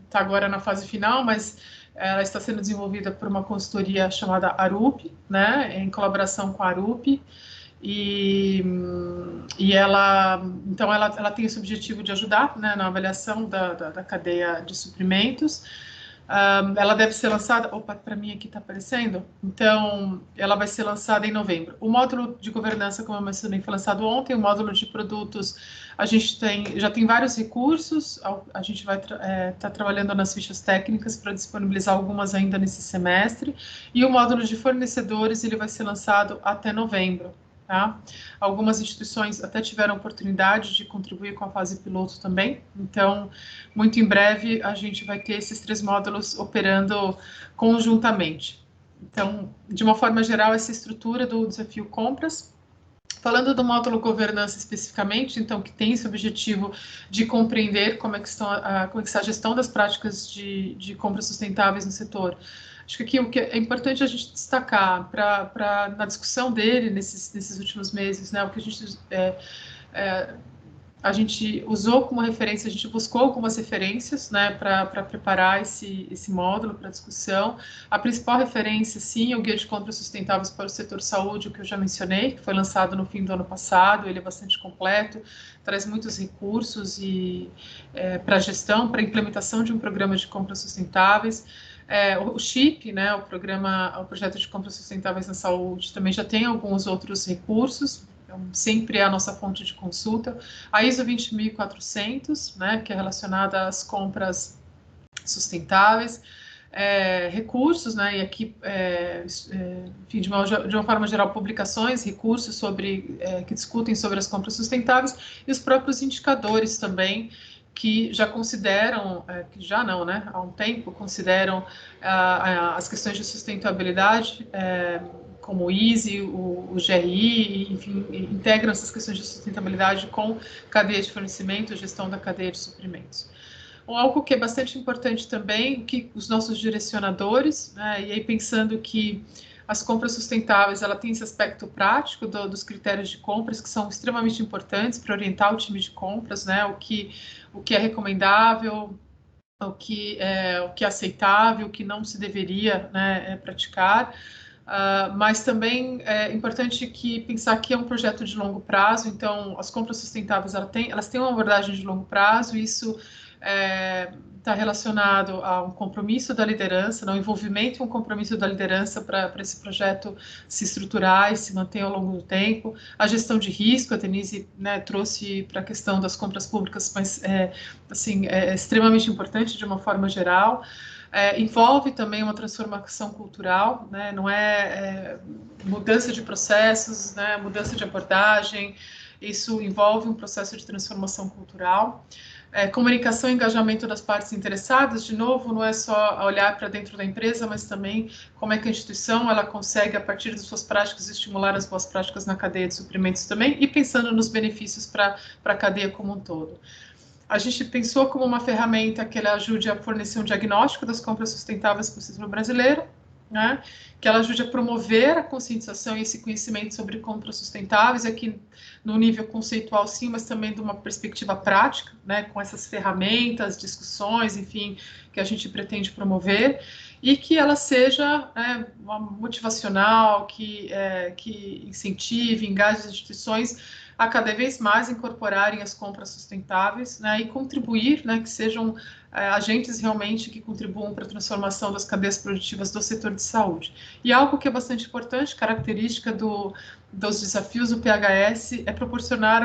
está agora na fase final, mas ela está sendo desenvolvida por uma consultoria chamada Arup, né, em colaboração com a Arup, e ela tem esse objetivo de ajudar, né, na avaliação da cadeia de suprimentos. Ela deve ser lançada, para mim aqui está aparecendo, então ela vai ser lançada em novembro. O módulo de governança, como eu mencionei, foi lançado ontem. O módulo de produtos, a gente já tem vários recursos, a gente vai estar trabalhando nas fichas técnicas para disponibilizar algumas ainda nesse semestre, e o módulo de fornecedores, ele vai ser lançado até novembro. Tá? Algumas instituições até tiveram oportunidade de contribuir com a fase piloto também, então, muito em breve, a gente vai ter esses 3 módulos operando conjuntamente. Então, de uma forma geral, essa estrutura do desafio compras. Falando do módulo governança especificamente, então, que tem esse objetivo de compreender como é que está a gestão das práticas de compras sustentáveis no setor. Acho que aqui o que é importante a gente destacar na discussão dele nesses últimos meses, né, o que a gente usou como referência, a gente buscou algumas referências, né, para preparar esse módulo para discussão. A principal referência, sim, é o Guia de Compras Sustentáveis para o Setor Saúde, o que eu já mencionei, que foi lançado no fim do ano passado. Ele é bastante completo, traz muitos recursos para a gestão, para a implementação de um programa de compras sustentáveis. O CHIP, né, o Projeto de Compras Sustentáveis na Saúde, também já tem alguns outros recursos, então sempre é a nossa fonte de consulta. A ISO 20400, né, que é relacionada às compras sustentáveis, recursos, né, e aqui, enfim, de uma forma geral, publicações, recursos que discutem sobre as compras sustentáveis, e os próprios indicadores também, que já consideram, que já não, né, há um tempo, consideram as questões de sustentabilidade, como o ISE, o GRI, enfim, integram essas questões de sustentabilidade com cadeia de fornecimento, gestão da cadeia de suprimentos. Algo que é bastante importante também, que os nossos direcionadores, né, e aí pensando que as compras sustentáveis, ela tem esse aspecto prático dos critérios de compras, que são extremamente importantes para orientar o time de compras, né, o que é recomendável, o que é aceitável, o que não se deveria, né, praticar. Mas também é importante pensar que é um projeto de longo prazo, então as compras sustentáveis elas têm uma abordagem de longo prazo, e isso está relacionado a um compromisso da liderança, um envolvimento e um compromisso da liderança para esse projeto se estruturar e se manter ao longo do tempo. A gestão de risco, a Denise, né, trouxe para a questão das compras públicas, mas assim, é extremamente importante de uma forma geral. Envolve também uma transformação cultural, né? Não mudança de processos, né? Mudança de abordagem, isso envolve um processo de transformação cultural. Comunicação e engajamento das partes interessadas, de novo, não é só olhar para dentro da empresa, mas também como é que a instituição ela consegue, a partir das suas práticas, estimular as boas práticas na cadeia de suprimentos também, e pensando nos benefícios para a cadeia como um todo. A gente pensou como uma ferramenta que ela ajude a fornecer um diagnóstico das compras sustentáveis para o setor brasileiro, né? Que ela ajude a promover a conscientização e esse conhecimento sobre compras sustentáveis, aqui no nível conceitual sim, mas também de uma perspectiva prática, né? Com essas ferramentas, discussões, enfim, que a gente pretende promover, e que ela seja uma motivacional, que incentive, engaje as instituições a cada vez mais incorporarem as compras sustentáveis, né, e contribuir, né, que sejam agentes realmente que contribuam para a transformação das cadeias produtivas do setor de saúde. E algo que é bastante importante, característica dos desafios do PHS, é proporcionar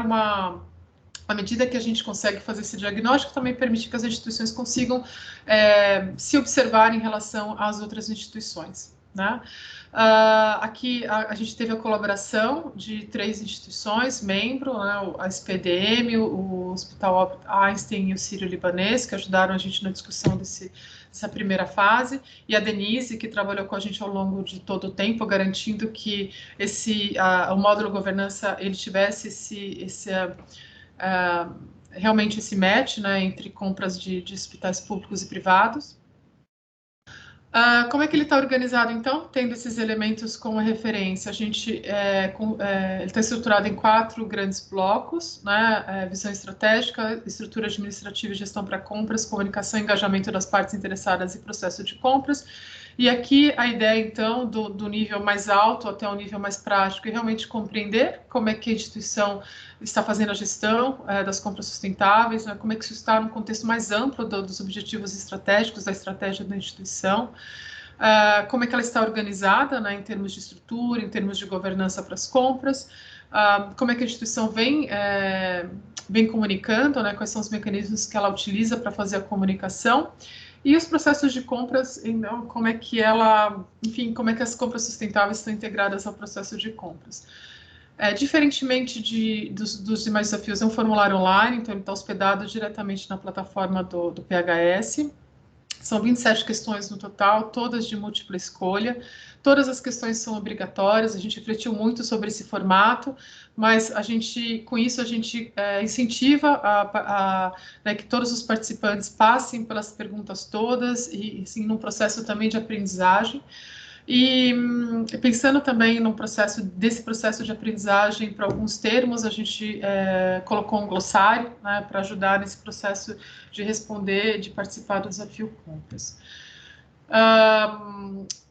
à medida que a gente consegue fazer esse diagnóstico, também permite que as instituições consigam se observar em relação às outras instituições, né? Aqui a gente teve a colaboração de 3 instituições, membro, né, a SPDM, o Hospital Albert Einstein e o Sírio-Libanês, que ajudaram a gente na discussão dessa primeira fase, e a Denise, que trabalhou com a gente ao longo de todo o tempo, garantindo que o módulo governança ele tivesse realmente esse match, né, entre compras de hospitais públicos e privados. Como é que ele está organizado, então? Tendo esses elementos como referência, a gente ele está estruturado em 4 grandes blocos, né? Visão estratégica, estrutura administrativa e gestão para compras, comunicação e engajamento das partes interessadas e processo de compras. E aqui a ideia, então, do nível mais alto até o nível mais prático, é realmente compreender como é que a instituição está fazendo a gestão das compras sustentáveis, né? Como é que isso está no contexto mais amplo dos objetivos estratégicos, da estratégia da instituição, como é que ela está organizada, né, em termos de estrutura, em termos de governança para as compras, como é que a instituição vem comunicando, né, quais são os mecanismos que ela utiliza para fazer a comunicação, e os processos de compras, então, como é que as compras sustentáveis estão integradas ao processo de compras. Diferentemente dos demais desafios, é um formulário online, então ele está hospedado diretamente na plataforma do PHS. São 27 questões no total, todas de múltipla escolha. Todas as questões são obrigatórias, a gente refletiu muito sobre esse formato, mas com isso a gente incentiva né, que todos os participantes passem pelas perguntas todas, e assim, num processo também de aprendizagem. E pensando também desse processo de aprendizagem, para alguns termos, a gente colocou um glossário, né, para ajudar nesse processo de responder, de participar do desafio compras.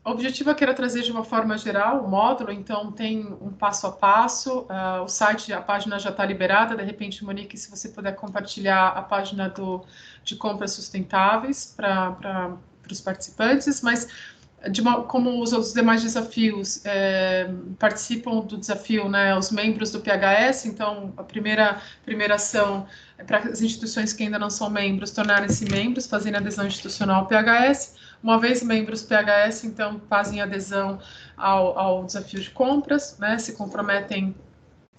O objetivo aqui era trazer de uma forma geral o módulo, então tem um passo a passo, o site, a página já está liberada, de repente, Monique, se você puder compartilhar a página de compras sustentáveis para os participantes, mas como os outros demais desafios participam do desafio, né, os membros do PHS, então a primeira ação é para as instituições que ainda não são membros tornarem-se membros, fazendo adesão institucional ao PHS. Uma vez membros do PHS, então fazem adesão ao desafio de compras, né, se comprometem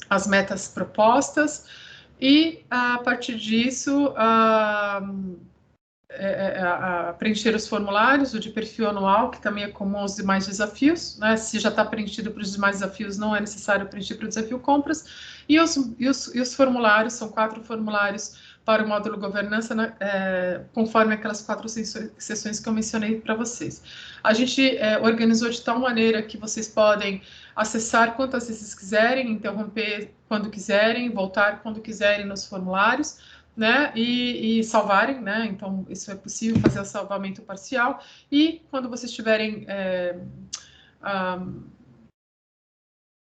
às metas propostas, e a partir disso preencher os formulários, o de perfil anual, que também é comum aos demais desafios, né? Se já está preenchido para os demais desafios, não é necessário preencher para o desafio compras, e os formulários, são 4 formulários para o módulo governança, né? Conforme aquelas 4 sessões que eu mencionei para vocês. A gente organizou de tal maneira que vocês podem acessar quantas vezes quiserem, interromper quando quiserem, voltar quando quiserem nos formulários, né, e salvarem, né, então isso é possível, fazer o salvamento parcial, e quando vocês tiverem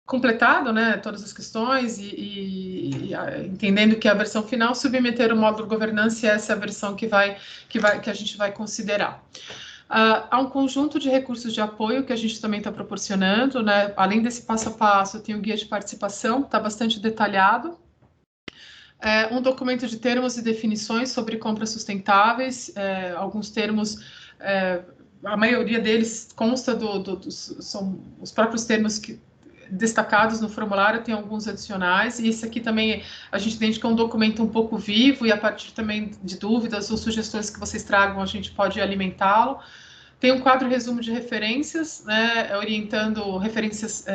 completado, né, todas as questões e entendendo que é a versão final, submeter o módulo governança, e essa é a versão que a gente vai considerar. Há um conjunto de recursos de apoio que a gente também está proporcionando, né, além desse passo a passo, tem o guia de participação, está bastante detalhado, um documento de termos e definições sobre compras sustentáveis, alguns termos, a maioria deles consta são os próprios termos destacados no formulário, tem alguns adicionais, e esse aqui também a gente entende que é um documento um pouco vivo, e a partir também de dúvidas ou sugestões que vocês tragam, a gente pode alimentá-lo. Tem um quadro resumo de referências, né, orientando referências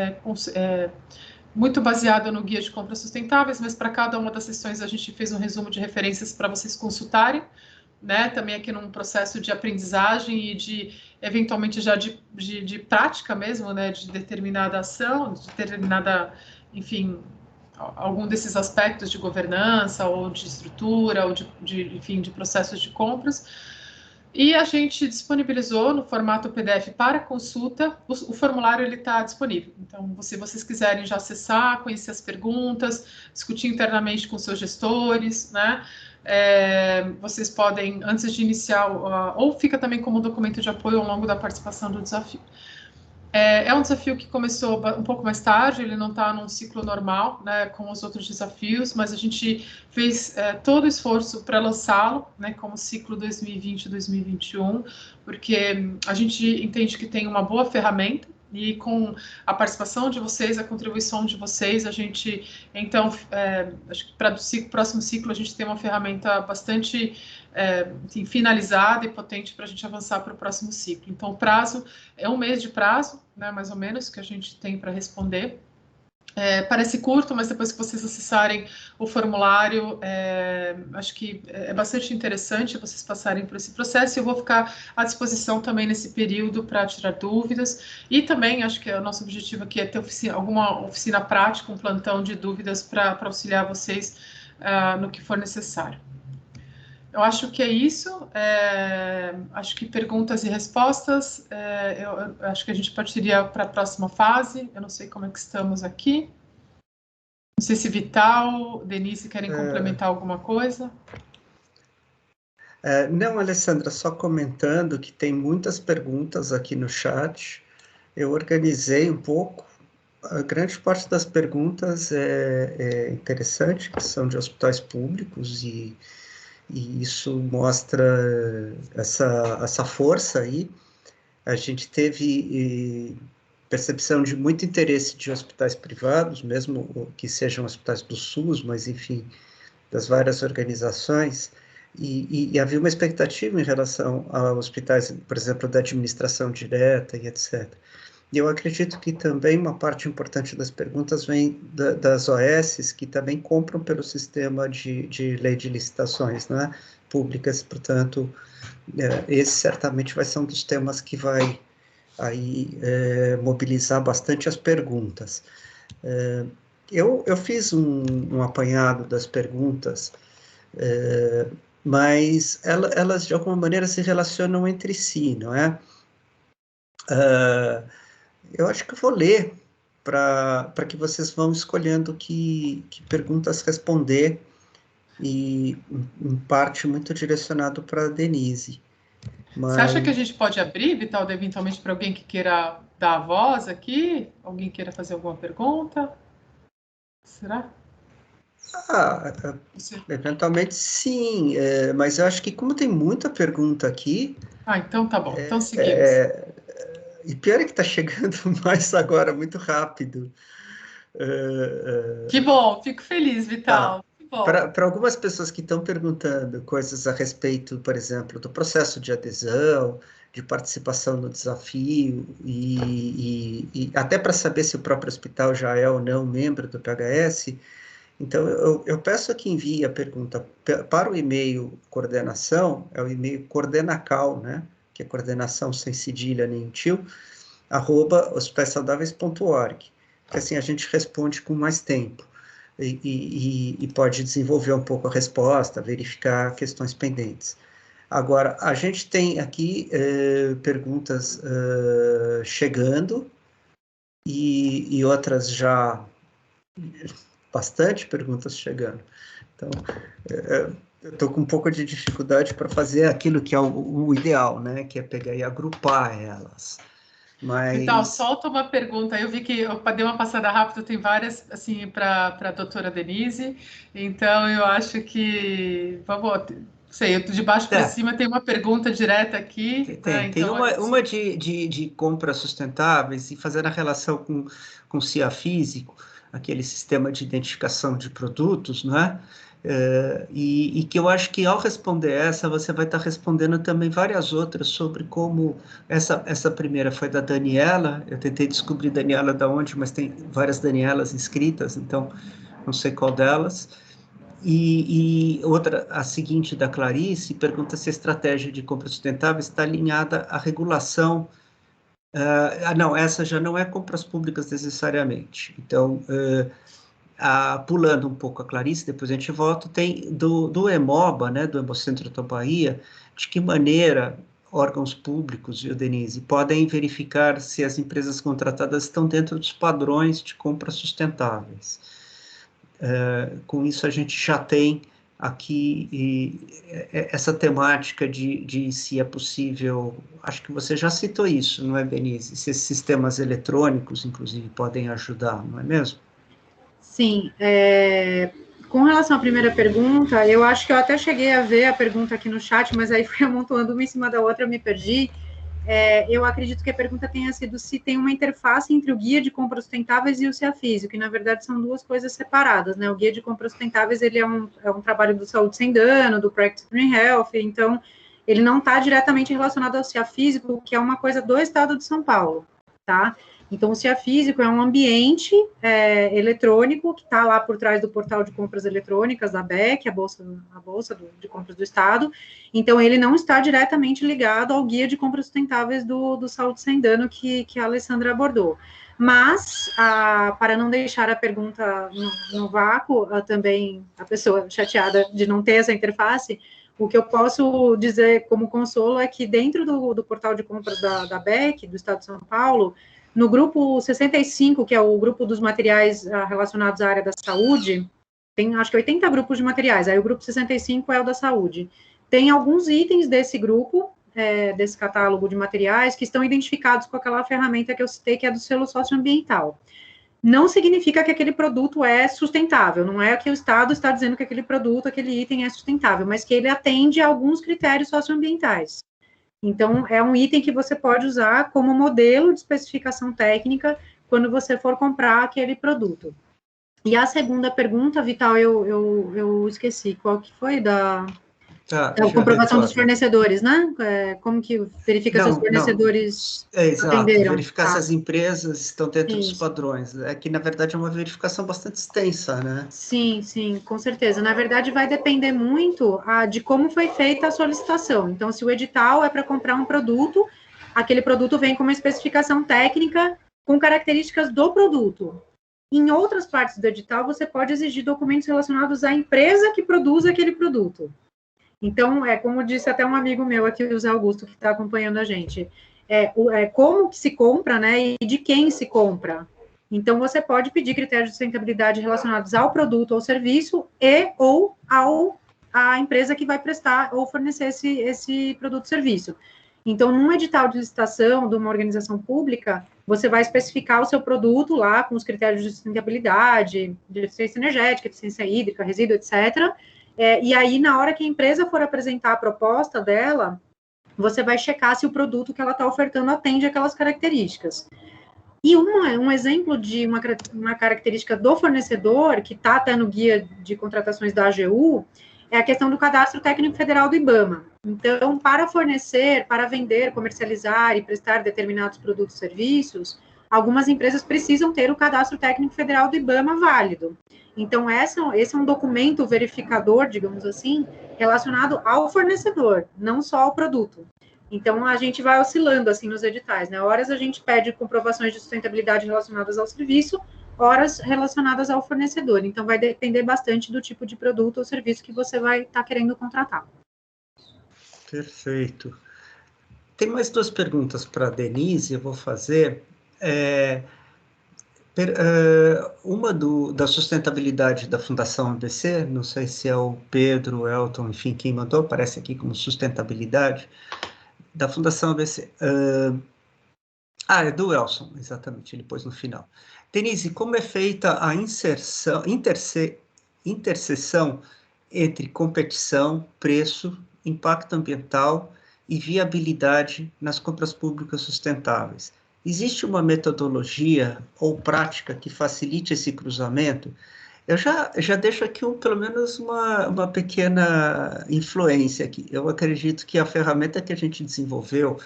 muito baseado no guia de compras sustentáveis, mas para cada uma das sessões a gente fez um resumo de referências para vocês consultarem, né? Também aqui num processo de aprendizagem e de, eventualmente, já de prática mesmo, né? De determinada ação, de determinada, enfim, algum desses aspectos de governança ou de estrutura ou enfim, de processos de compras. E a gente disponibilizou no formato PDF para consulta, o formulário ele está disponível. Então, se vocês quiserem já acessar, conhecer as perguntas, discutir internamente com seus gestores, né? Vocês podem, antes de iniciar, ou fica também como documento de apoio ao longo da participação do desafio. É um desafio que começou um pouco mais tarde, ele não está num ciclo normal, né, com os outros desafios, mas a gente fez todo o esforço para lançá-lo, né, como ciclo 2020-2021, porque a gente entende que tem uma boa ferramenta, e com a participação de vocês, a contribuição de vocês, a gente, então, acho que para o próximo ciclo a gente tem uma ferramenta bastante enfim, finalizada e potente para a gente avançar para o próximo ciclo. Então, o prazo é 1 mês de prazo, né, mais ou menos, que a gente tem para responder. Parece curto, mas depois que vocês acessarem o formulário, acho que é bastante interessante vocês passarem por esse processo, e eu vou ficar à disposição também nesse período para tirar dúvidas, e também acho que o nosso objetivo aqui é ter alguma oficina prática, um plantão de dúvidas para auxiliar vocês no que for necessário. Eu acho que é isso, acho que perguntas e respostas, eu acho que a gente partiria para a próxima fase, eu não sei como é que estamos aqui, não sei se Vital, Denise querem complementar alguma coisa. Não, Alessandra, só comentando que tem muitas perguntas aqui no chat, eu organizei um pouco, a grande parte das perguntas é interessante, que são de hospitais públicos, e isso mostra essa força aí. A gente teve percepção de muito interesse de hospitais privados, mesmo que sejam hospitais do SUS, mas, enfim, das várias organizações, e havia uma expectativa em relação a hospitais, por exemplo, da administração direta e etc. E eu acredito que também uma parte importante das perguntas vem das OSs, que também compram pelo sistema de lei de licitações, né, públicas. Portanto, esse certamente vai ser um dos temas que vai aí mobilizar bastante as perguntas. Eu fiz um apanhado das perguntas, mas elas de alguma maneira se relacionam entre si, não é? Eu acho que eu vou ler para que vocês vão escolhendo que perguntas responder, e em parte muito direcionado para a Denise. Mas... Você acha que a gente pode abrir, Vital, eventualmente para alguém que queira dar a voz aqui? Alguém queira fazer alguma pergunta? Será? Eventualmente sim, mas eu acho que como tem muita pergunta aqui... Então tá bom, então seguimos. E pior é que está chegando mais agora, muito rápido. Que bom, fico feliz, Vital. Tá. Para algumas pessoas que estão perguntando coisas a respeito, por exemplo, do processo de adesão, de participação no desafio, e até para saber se o próprio hospital já é ou não membro do PHS, então eu peço que envie a pergunta para o e-mail coordenação, é o e-mail coordenacal, né? Que é coordenação sem cedilha nem tio, @hospitalsaudáveis.org, que assim a gente responde com mais tempo e pode desenvolver um pouco a resposta, verificar questões pendentes. Agora, a gente tem aqui perguntas chegando e outras já, bastante perguntas chegando. Então, eu estou com um pouco de dificuldade para fazer aquilo que é o ideal, né? Que é pegar e agrupar elas. Mas... Vital, solta uma pergunta. Eu vi que eu dei uma passada rápida, tem várias assim para a doutora Denise, então eu acho que vamos, sei, de baixo para cima tem uma pergunta direta aqui. Tem então, uma de compras sustentáveis e fazendo a relação com o CIA físico, aquele sistema de identificação de produtos, não é? E que eu acho que ao responder essa, você vai estar respondendo também várias outras sobre como essa primeira foi da Daniela, eu tentei descobrir Daniela da onde, mas tem várias Danielas inscritas, então não sei qual delas. E outra, a seguinte da Clarice, pergunta se a estratégia de compra sustentável está alinhada à regulação. Não, essa já não é compras públicas necessariamente. Então, pulando um pouco a Clarice, depois a gente volta, tem do Hemoba, né, do Hemocentro da Bahia, de que maneira órgãos públicos, viu, Denise, podem verificar se as empresas contratadas estão dentro dos padrões de compras sustentáveis. Com isso, a gente já tem aqui essa temática de se é possível, acho que você já citou isso, não é, Denise? Se esses sistemas eletrônicos, inclusive, podem ajudar, não é mesmo? Sim, com relação à primeira pergunta, eu acho que eu até cheguei a ver a pergunta aqui no chat, mas aí fui amontoando uma em cima da outra, eu me perdi. Eu acredito que a pergunta tenha sido se tem uma interface entre o Guia de Compras Sustentáveis e o CIA Físico, que na verdade são duas coisas separadas, né? O Guia de Compras Sustentáveis, ele é um trabalho do Saúde Sem Dano, do Practice Green Health, então ele não está diretamente relacionado ao CIA Físico, que é uma coisa do Estado de São Paulo, tá? Então, o CIA Físico é um ambiente eletrônico que está lá por trás do portal de compras eletrônicas da BEC, a Bolsa de Compras do Estado. Então, ele não está diretamente ligado ao Guia de Compras Sustentáveis do Saúde Sem Dano que a Alessandra abordou. Mas, para não deixar a pergunta no vácuo, também a pessoa chateada de não ter essa interface, o que eu posso dizer como consolo é que dentro do portal de compras da BEC, do Estado de São Paulo, no grupo 65, que é o grupo dos materiais relacionados à área da saúde, tem acho que 80 grupos de materiais, aí o grupo 65 é o da saúde. Tem alguns itens desse grupo, desse catálogo de materiais, que estão identificados com aquela ferramenta que eu citei, que é do selo socioambiental. Não significa que aquele produto é sustentável, não é que o Estado está dizendo que aquele produto, aquele item é sustentável, mas que ele atende a alguns critérios socioambientais. Então, é um item que você pode usar como modelo de especificação técnica quando você for comprar aquele produto. E a segunda pergunta, Vital, eu esqueci, qual que foi da comprovação dos fornecedores, né? Como que verifica se os fornecedores atenderam? Verificar se as empresas estão dentro dos padrões. É que, na verdade, é uma verificação bastante extensa, né? Sim, com certeza. Na verdade, vai depender muito de como foi feita a solicitação. Então, se o edital é para comprar um produto, aquele produto vem com uma especificação técnica com características do produto. Em outras partes do edital, você pode exigir documentos relacionados à empresa que produz aquele produto. Então, como disse até um amigo meu aqui, o José Augusto, que está acompanhando a gente, como que se compra, né, e de quem se compra. Então, você pode pedir critérios de sustentabilidade relacionados ao produto ou serviço ou à empresa que vai prestar ou fornecer esse produto ou serviço. Então, num edital de licitação de uma organização pública, você vai especificar o seu produto lá com os critérios de sustentabilidade, de eficiência energética, eficiência hídrica, resíduo, etc. E aí, na hora que a empresa for apresentar a proposta dela, você vai checar se o produto que ela está ofertando atende aquelas características. E um exemplo de uma característica do fornecedor, que está até no guia de contratações da AGU, é a questão do Cadastro Técnico Federal do IBAMA. Então, para fornecer, para vender, comercializar e prestar determinados produtos e serviços, algumas empresas precisam ter o Cadastro Técnico Federal do IBAMA válido. Então, esse é um documento verificador, digamos assim, relacionado ao fornecedor, não só ao produto. Então, a gente vai oscilando, assim, nos editais, né? Horas a gente pede comprovações de sustentabilidade relacionadas ao serviço, horas relacionadas ao fornecedor. Então, vai depender bastante do tipo de produto ou serviço que você vai estar querendo contratar. Perfeito. Tem mais 2 perguntas para a Denise, eu vou fazer. Uma da sustentabilidade da Fundação ABC, não sei se é o Pedro, o Elton, enfim, quem mandou, aparece aqui como sustentabilidade, da Fundação ABC. É do Elson, exatamente, ele pôs no final. Denise, como é feita a interseção entre competição, preço, impacto ambiental e viabilidade nas compras públicas sustentáveis? Existe uma metodologia ou prática que facilite esse cruzamento? Eu já deixo aqui pelo menos uma pequena influência aqui. Eu acredito que a ferramenta que a gente desenvolveu,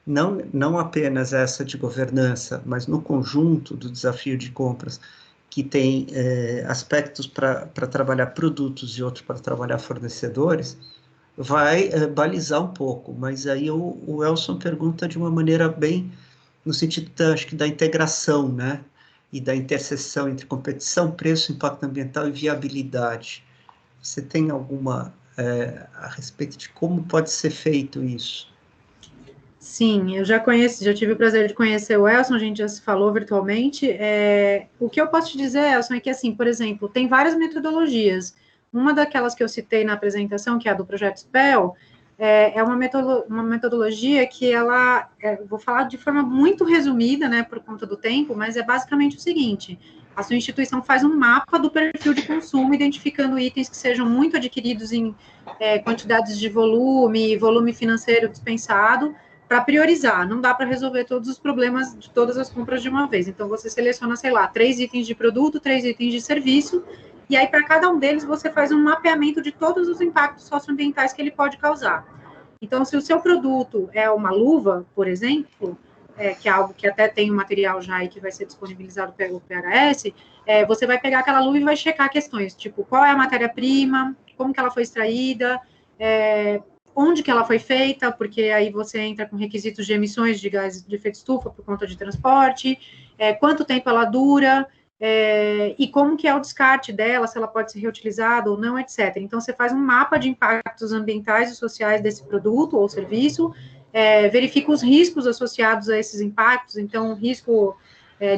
não apenas essa de governança, mas no conjunto do desafio de compras, que tem aspectos para trabalhar produtos e outros para trabalhar fornecedores, vai balizar um pouco. Mas aí o Elson pergunta de uma maneira bem, no sentido, acho que da integração, né? E da interseção entre competição, preço, impacto ambiental e viabilidade. Você tem alguma a respeito de como pode ser feito isso? Sim, eu já tive o prazer de conhecer o Elson, a gente já se falou virtualmente. O que eu posso te dizer, Elson, é que, assim, por exemplo, tem várias metodologias. Uma daquelas que eu citei na apresentação, que é a do Projeto SPEL, é uma metodologia que vou falar de forma muito resumida, né, por conta do tempo, mas é basicamente o seguinte: a sua instituição faz um mapa do perfil de consumo, identificando itens que sejam muito adquiridos em quantidades de volume financeiro dispensado, para priorizar. Não dá para resolver todos os problemas de todas as compras de uma vez. Então, você seleciona, sei lá, 3 itens de produto, 3 itens de serviço, e aí, para cada um deles, você faz um mapeamento de todos os impactos socioambientais que ele pode causar. Então, se o seu produto é uma luva, por exemplo, que é algo que até tem um material já e que vai ser disponibilizado pelo PHS, você vai pegar aquela luva e vai checar questões, tipo, qual é a matéria-prima, como que ela foi extraída, onde que ela foi feita, porque aí você entra com requisitos de emissões de gás de efeito estufa por conta de transporte, quanto tempo ela dura, e como que é o descarte dela, se ela pode ser reutilizada ou não, etc. Então, você faz um mapa de impactos ambientais e sociais desse produto ou serviço, verifica os riscos associados a esses impactos. Então, o risco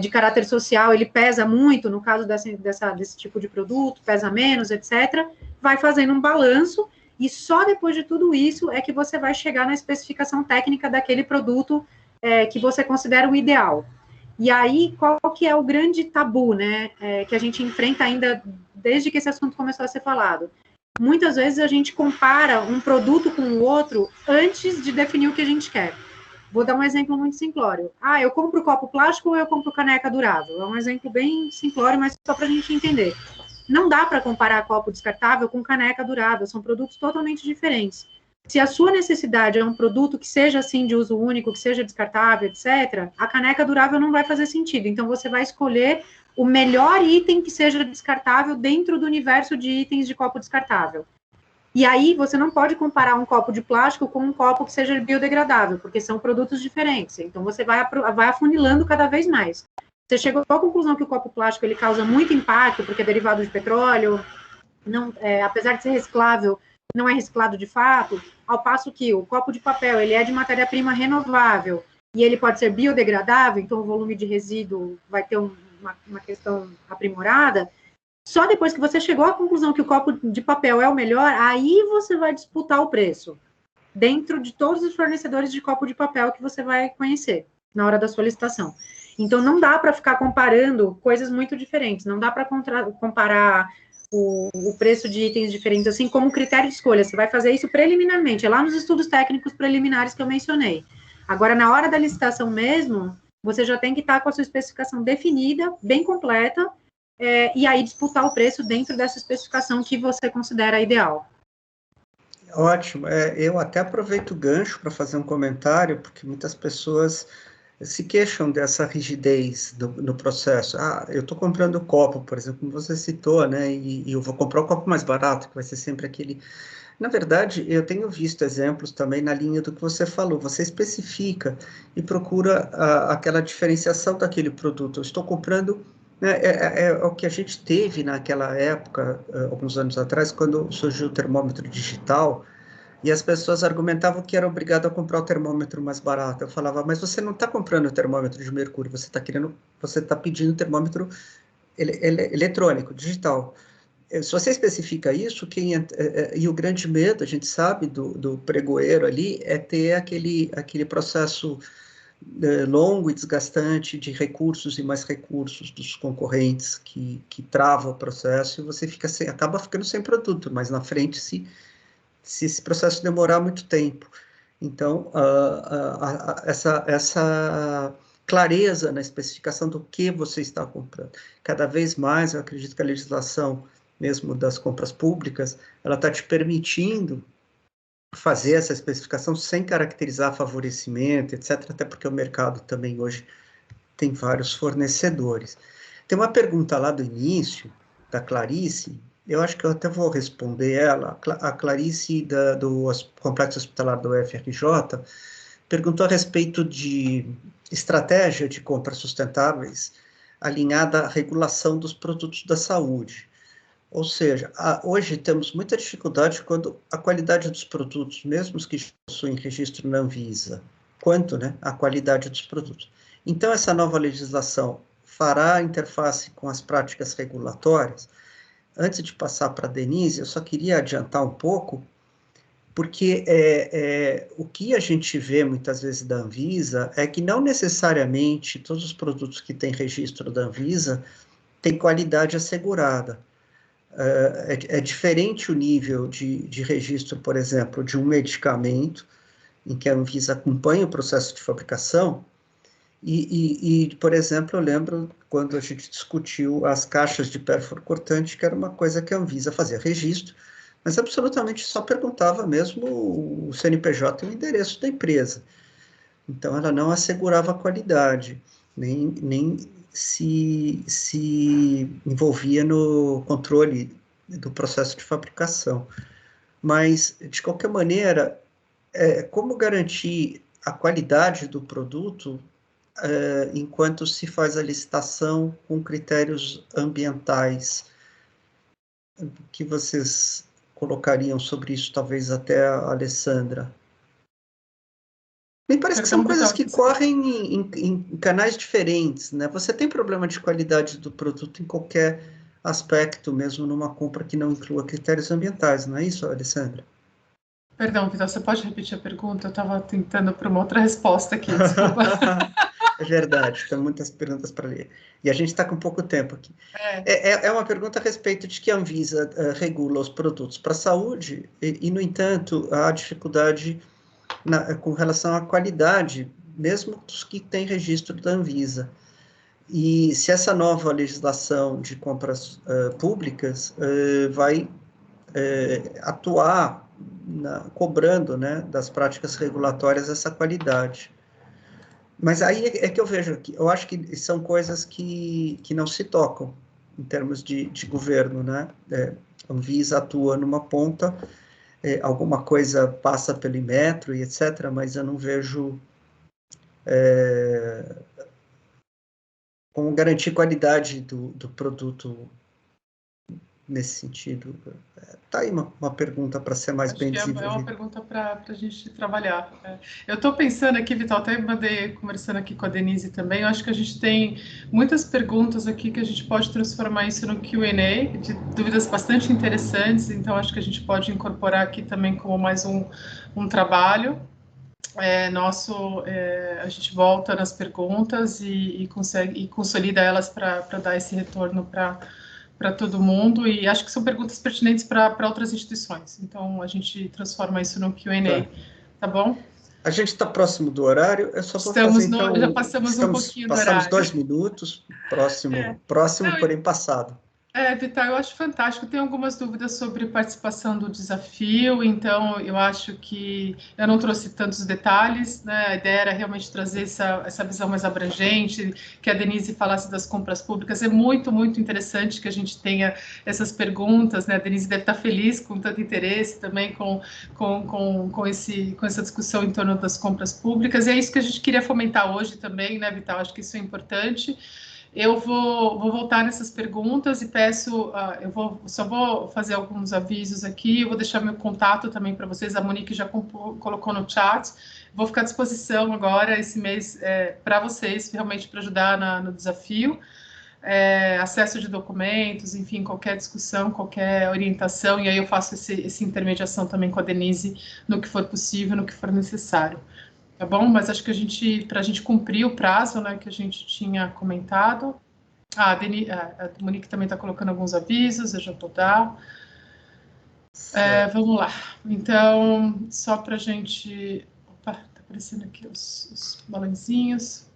de caráter social, ele pesa muito, no caso desse tipo de produto, pesa menos, etc. Vai fazendo um balanço, e só depois de tudo isso é que você vai chegar na especificação técnica daquele produto que você considera o ideal. E aí, qual que é o grande tabu, né, que a gente enfrenta ainda desde que esse assunto começou a ser falado? Muitas vezes a gente compara um produto com o outro antes de definir o que a gente quer. Vou dar um exemplo muito simplório. Eu compro copo plástico ou eu compro caneca durável? É um exemplo bem simplório, mas só para a gente entender. Não dá para comparar copo descartável com caneca durável, são produtos totalmente diferentes. Se a sua necessidade é um produto que seja, assim, de uso único, que seja descartável, etc., a caneca durável não vai fazer sentido. Então, você vai escolher o melhor item que seja descartável dentro do universo de itens de copo descartável. E aí, você não pode comparar um copo de plástico com um copo que seja biodegradável, porque são produtos diferentes. Então, você vai afunilando cada vez mais. Você chegou à conclusão que o copo plástico ele causa muito impacto, porque é derivado de petróleo, apesar de ser reciclável, não é reciclado de fato, ao passo que o copo de papel ele é de matéria-prima renovável e ele pode ser biodegradável, então o volume de resíduo vai ter uma questão aprimorada. Só depois que você chegou à conclusão que o copo de papel é o melhor, aí você vai disputar o preço. dentro de todos os fornecedores de copo de papel que você vai conhecer na hora da sua licitação. Então, não dá para ficar comparando coisas muito diferentes, não dá para comparar o preço de itens diferentes, assim como critério de escolha. Você vai fazer isso preliminarmente, é lá nos estudos técnicos preliminares que eu mencionei. Agora, na hora da licitação mesmo, você já tem que estar com a sua especificação definida, bem completa, e aí disputar o preço dentro dessa especificação que você considera ideal. Ótimo. Eu até aproveito o gancho para fazer um comentário, porque muitas pessoas se queixam dessa rigidez no processo. Eu estou comprando copo, por exemplo, como você citou, né? E eu vou comprar o copo mais barato, que vai ser sempre aquele. Na verdade, eu tenho visto exemplos também na linha do que você falou. Você especifica e procura aquela diferenciação daquele produto. Eu estou comprando. Né, é o que a gente teve naquela época, alguns anos atrás, quando surgiu o termômetro digital. E as pessoas argumentavam que era obrigado a comprar o termômetro mais barato. Eu falava, mas você não está comprando o termômetro de mercúrio, você está pedindo o termômetro eletrônico, digital. Se você especifica isso, e o grande medo, a gente sabe, do pregoeiro ali, é ter aquele processo longo e desgastante de recursos e mais recursos dos concorrentes que trava o processo e você acaba ficando sem produto, mas na frente se esse processo demorar muito tempo. Então, essa clareza na especificação do que você está comprando. Cada vez mais, eu acredito que a legislação, mesmo das compras públicas, ela está te permitindo fazer essa especificação sem caracterizar favorecimento, etc., até porque o mercado também hoje tem vários fornecedores. Tem uma pergunta lá do início, da Clarice, eu acho que eu até vou responder ela. A Clarice, do Complexo Hospitalar do UFRJ, perguntou a respeito de estratégia de compras sustentáveis alinhada à regulação dos produtos da saúde. Ou seja, hoje temos muita dificuldade quando a qualidade dos produtos, mesmo os que possuem registro na Anvisa, quanto, né, a qualidade dos produtos. Então, essa nova legislação fará interface com as práticas regulatórias. Antes de passar para a Denise, eu só queria adiantar um pouco, porque o que a gente vê muitas vezes da Anvisa é que não necessariamente todos os produtos que têm registro da Anvisa têm qualidade assegurada. É diferente o nível de registro, por exemplo, de um medicamento, em que a Anvisa acompanha o processo de fabricação, por exemplo, eu lembro quando a gente discutiu as caixas de pérfuro cortante, que era uma coisa que a Anvisa fazia registro, mas absolutamente só perguntava mesmo o CNPJ e o endereço da empresa. Então, ela não assegurava a qualidade, nem se envolvia no controle do processo de fabricação. Mas, de qualquer maneira, como garantir a qualidade do produto enquanto se faz a licitação com critérios ambientais? O que vocês colocariam sobre isso, talvez até a Alessandra? Me parece que são coisas que correm em canais diferentes, né? Você tem problema de qualidade do produto em qualquer aspecto, mesmo numa compra que não inclua critérios ambientais, não é isso, Alessandra? Perdão, Vitor, você pode repetir a pergunta? Eu estava tentando para uma outra resposta aqui, desculpa. É verdade, tem muitas perguntas para ler. E a gente está com pouco tempo aqui. É uma pergunta a respeito de que a Anvisa regula os produtos para a saúde e, no entanto, há dificuldade com relação à qualidade, mesmo dos que têm registro da Anvisa. E se essa nova legislação de compras públicas vai atuar cobrando, né, das práticas regulatórias essa qualidade. Mas aí é que eu vejo, eu acho que são coisas que não se tocam em termos de governo, né? A Anvisa atua numa ponta, alguma coisa passa pelo Inmetro e etc., mas eu não vejo como garantir qualidade do produto nesse sentido? Tá aí uma pergunta para ser mais bem desenvolvida. É uma pergunta para a gente trabalhar. Eu estou pensando aqui, Vital, até mandei conversando aqui com a Denise também, eu acho que a gente tem muitas perguntas aqui que a gente pode transformar isso no Q&A, de dúvidas bastante interessantes, então acho que a gente pode incorporar aqui também como mais um trabalho. A gente volta nas perguntas e consolida elas para dar esse retorno para todo mundo, e acho que são perguntas pertinentes para outras instituições. Então, a gente transforma isso no Q&A, tá bom? A gente está próximo do horário, eu só vou fazer, então... Já passamos um pouquinho do horário. Passamos 2 minutos, próximo, porém passado. Vital, eu acho fantástico. Tenho algumas dúvidas sobre participação do desafio, então eu acho que eu não trouxe tantos detalhes, né? A ideia era realmente trazer essa visão mais abrangente, que a Denise falasse das compras públicas. É muito, muito interessante que a gente tenha essas perguntas, né? A Denise deve estar feliz com tanto interesse também com essa discussão em torno das compras públicas, e é isso que a gente queria fomentar hoje também, né, Vital? Acho que isso é importante. Eu vou voltar nessas perguntas e peço, só vou fazer alguns avisos aqui, eu vou deixar meu contato também para vocês, a Monique já colocou no chat, vou ficar à disposição agora esse mês para vocês, realmente para ajudar no desafio, acesso de documentos, enfim, qualquer discussão, qualquer orientação, e aí eu faço essa intermediação também com a Denise no que for possível, no que for necessário. Tá bom? Mas acho que para a gente cumprir o prazo, né, que a gente tinha comentado. A Monique também está colocando alguns avisos, eu já vou dar. Vamos lá. Então, só para a gente... Opa, está aparecendo aqui os balãozinhos.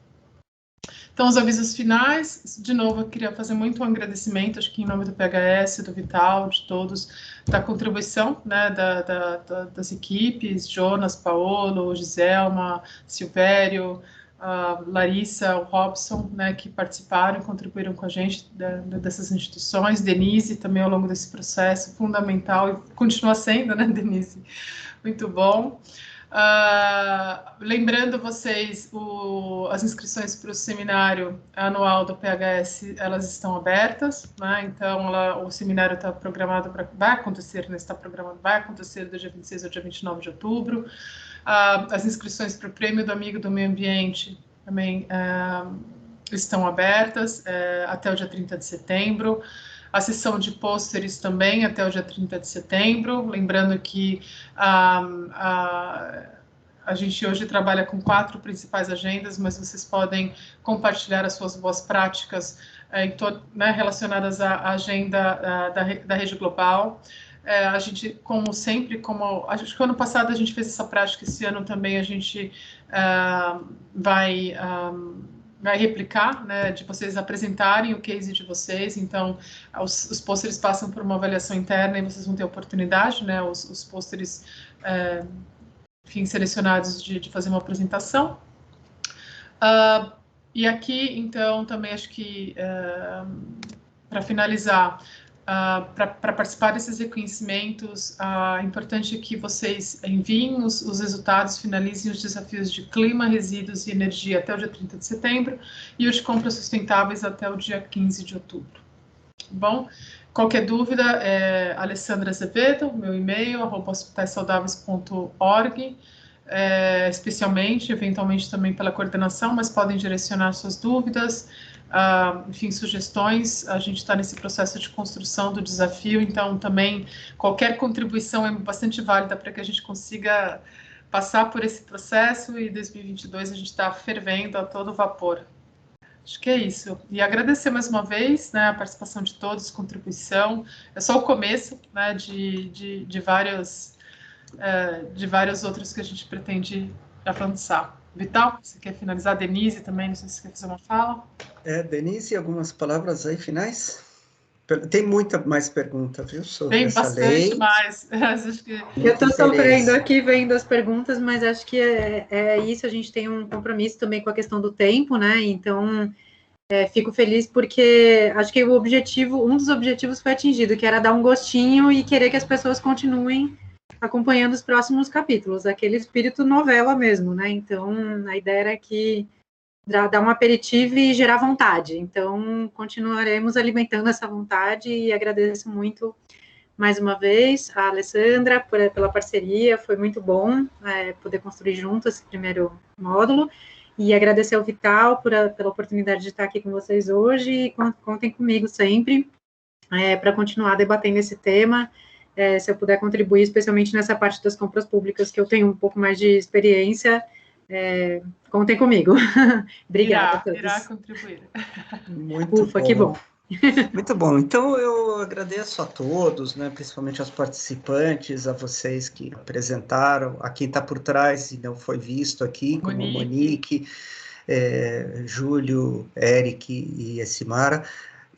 Então, os avisos finais, de novo, eu queria fazer muito um agradecimento, acho que em nome do PHS, do Vital, de todos, da contribuição, né, das equipes, Jonas, Paolo, Giselma, Silvério, Larissa, o Robson, né, que participaram e contribuíram com a gente dessas instituições, Denise também ao longo desse processo, fundamental, e continua sendo, né, Denise? Muito bom. Lembrando vocês, as inscrições para o seminário anual do PHS, elas estão abertas, né? Então o seminário está programado vai acontecer do dia 26 ao dia 29 de outubro. As inscrições para o Prêmio do Amigo do Meio Ambiente também estão abertas até o dia 30 de setembro. A sessão de pôsteres também até o dia 30 de setembro. Lembrando que a gente hoje trabalha com 4 principais agendas, mas vocês podem compartilhar as suas boas práticas né, relacionadas à agenda da Rede Global. A gente, como sempre, acho que ano passado a gente fez essa prática, esse ano também a gente vai replicar, né, de vocês apresentarem o case de vocês. Então, os pôsteres passam por uma avaliação interna e vocês vão ter a oportunidade, né, os pôsteres, enfim, selecionados de fazer uma apresentação. E aqui, então, também acho que, para finalizar, para participar desses reconhecimentos, é importante que vocês enviem os resultados, finalizem os desafios de clima, resíduos e energia até o dia 30 de setembro e os de compras sustentáveis até o dia 15 de outubro. Bom, qualquer dúvida, Alessandra Azevedo, meu e-mail, @hospitaissaudáveis.org, especialmente, eventualmente também pela coordenação, mas podem direcionar suas dúvidas, enfim, sugestões. A gente está nesse processo de construção do desafio, então também qualquer contribuição é bastante válida para que a gente consiga passar por esse processo, e 2022 a gente está fervendo a todo vapor. Acho que é isso. E agradecer mais uma vez, né, a participação de todos, contribuição. É só o começo, né, de vários outros que a gente pretende avançar. Vital, você quer finalizar? Denise também, não sei se você quer fazer uma fala. Denise, algumas palavras aí finais? Tem muita mais pergunta, viu, sobre Tem essa bastante lei. Mais. Eu estou sofrendo aqui vendo as perguntas, mas acho que é isso, a gente tem um compromisso também com a questão do tempo, né? Então, fico feliz porque acho que um dos objetivos foi atingido, que era dar um gostinho e querer que as pessoas continuem acompanhando os próximos capítulos, aquele espírito novela mesmo, né? Então, a ideia era que dar um aperitivo e gerar vontade. Então, continuaremos alimentando essa vontade e agradeço muito mais uma vez a Alessandra pela parceria, foi muito bom poder construir junto esse primeiro módulo, e agradecer ao Vital pela oportunidade de estar aqui com vocês hoje, e contem comigo sempre para continuar debatendo esse tema, se eu puder contribuir, especialmente nessa parte das compras públicas, que eu tenho um pouco mais de experiência, contem comigo. Obrigada a todos. Irá contribuir. Muito Ufa, bom. que bom. Muito bom. Então, eu agradeço a todos, né, principalmente aos participantes, a vocês que apresentaram, a quem está por trás e não foi visto aqui, como Monique, Júlio, Eric e Essimara.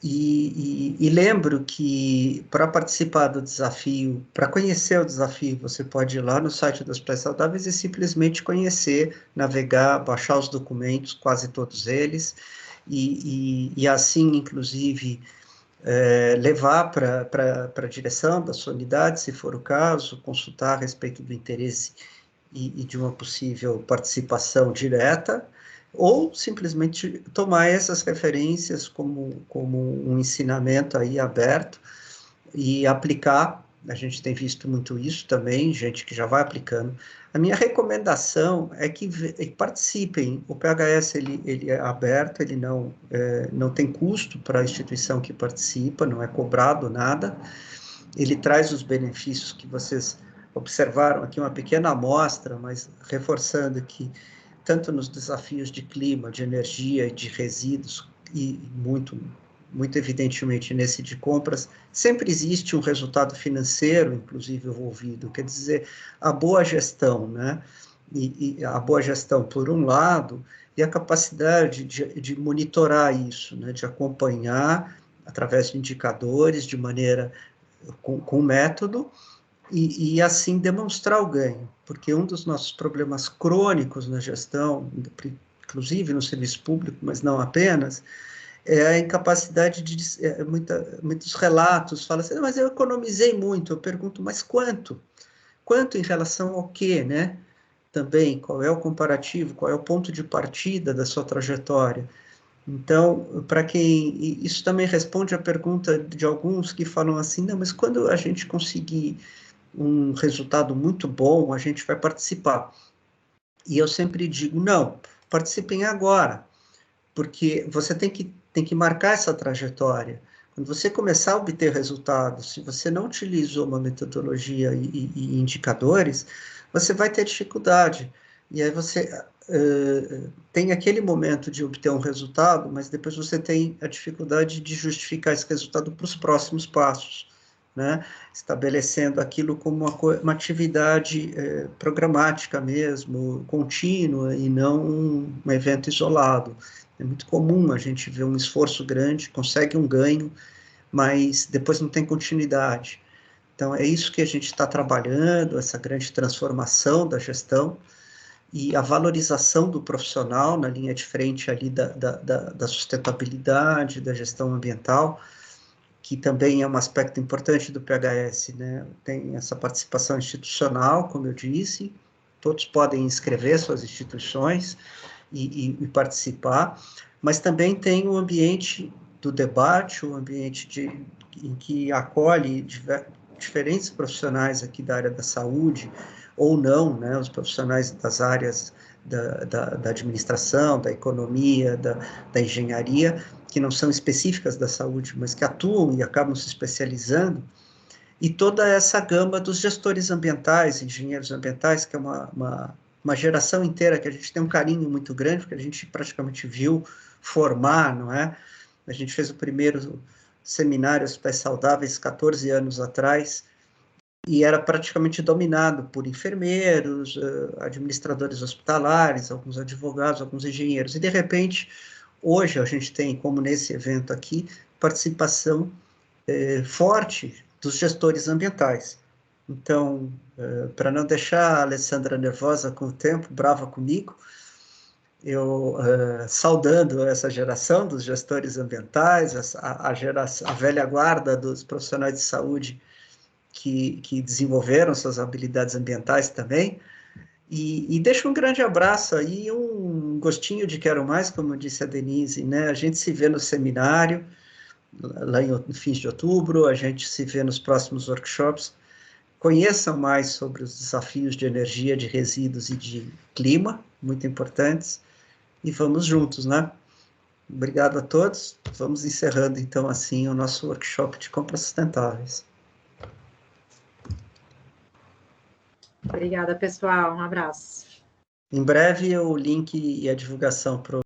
E lembro que para participar do desafio, para conhecer o desafio, você pode ir lá no site das Praias Saudáveis e simplesmente conhecer, navegar, baixar os documentos, quase todos eles, e assim, inclusive, levar para a direção da sua unidade, se for o caso, consultar a respeito do interesse e de uma possível participação direta, ou simplesmente tomar essas referências como um ensinamento aí aberto e aplicar. A gente tem visto muito isso também, gente que já vai aplicando. A minha recomendação é que participem. O PHS ele é aberto, ele não tem custo para a instituição que participa, não é cobrado nada. Ele traz os benefícios que vocês observaram aqui, uma pequena amostra, mas reforçando que tanto nos desafios de clima, de energia e de resíduos, e muito evidentemente nesse de compras, sempre existe um resultado financeiro, inclusive, envolvido. Quer dizer, a boa gestão, né? E a boa gestão, por um lado, e a capacidade de monitorar isso, né? De acompanhar através de indicadores, de maneira com método, e assim demonstrar o ganho, porque um dos nossos problemas crônicos na gestão, inclusive no serviço público, mas não apenas, é a incapacidade de... muitos relatos falam assim, mas eu economizei muito. Eu pergunto, mas quanto? Quanto em relação ao quê, né? Também, qual é o comparativo, qual é o ponto de partida da sua trajetória? Então, para quem... Isso também responde à pergunta de alguns que falam assim, não, mas quando a gente conseguir um resultado muito bom, a gente vai participar. E eu sempre digo, não, participem agora, porque você tem que marcar essa trajetória. Quando você começar a obter resultados, se você não utilizou uma metodologia e indicadores, você vai ter dificuldade. E aí você tem aquele momento de obter um resultado, mas depois você tem a dificuldade de justificar esse resultado para os próximos passos, né? Estabelecendo aquilo como uma atividade programática mesmo, contínua, e não um evento isolado. É muito comum a gente ver um esforço grande, consegue um ganho, mas depois não tem continuidade. Então, é isso que a gente está trabalhando, essa grande transformação da gestão e a valorização do profissional na linha de frente ali da sustentabilidade, da gestão ambiental, que também é um aspecto importante do PHS, né? Tem essa participação institucional, como eu disse, todos podem inscrever suas instituições e participar, mas também tem o ambiente do debate, o ambiente em que acolhe diferentes profissionais aqui da área da saúde, ou não, né, os profissionais das áreas da administração, da economia, da engenharia, que não são específicas da saúde, mas que atuam e acabam se especializando, e toda essa gama dos gestores ambientais, engenheiros ambientais, que é uma geração inteira que a gente tem um carinho muito grande, porque a gente praticamente viu formar, não é? A gente fez o primeiro seminário Hospitais Saudáveis 14 anos atrás, e era praticamente dominado por enfermeiros, administradores hospitalares, alguns advogados, alguns engenheiros, e de repente, hoje a gente tem, como nesse evento aqui, participação forte dos gestores ambientais. Então, para não deixar a Alessandra nervosa com o tempo, brava comigo, eu saudando essa geração dos gestores ambientais, a velha guarda dos profissionais de saúde que desenvolveram suas habilidades ambientais também, E deixo um grande abraço aí, um gostinho de quero mais, como disse a Denise, né? A gente se vê no seminário, lá em fins de outubro, a gente se vê nos próximos workshops. Conheçam mais sobre os desafios de energia, de resíduos e de clima, muito importantes, e vamos juntos, né? Obrigado a todos. Vamos encerrando, então, assim, o nosso workshop de compras sustentáveis. Obrigada, pessoal. Um abraço. Em breve, o link e a divulgação para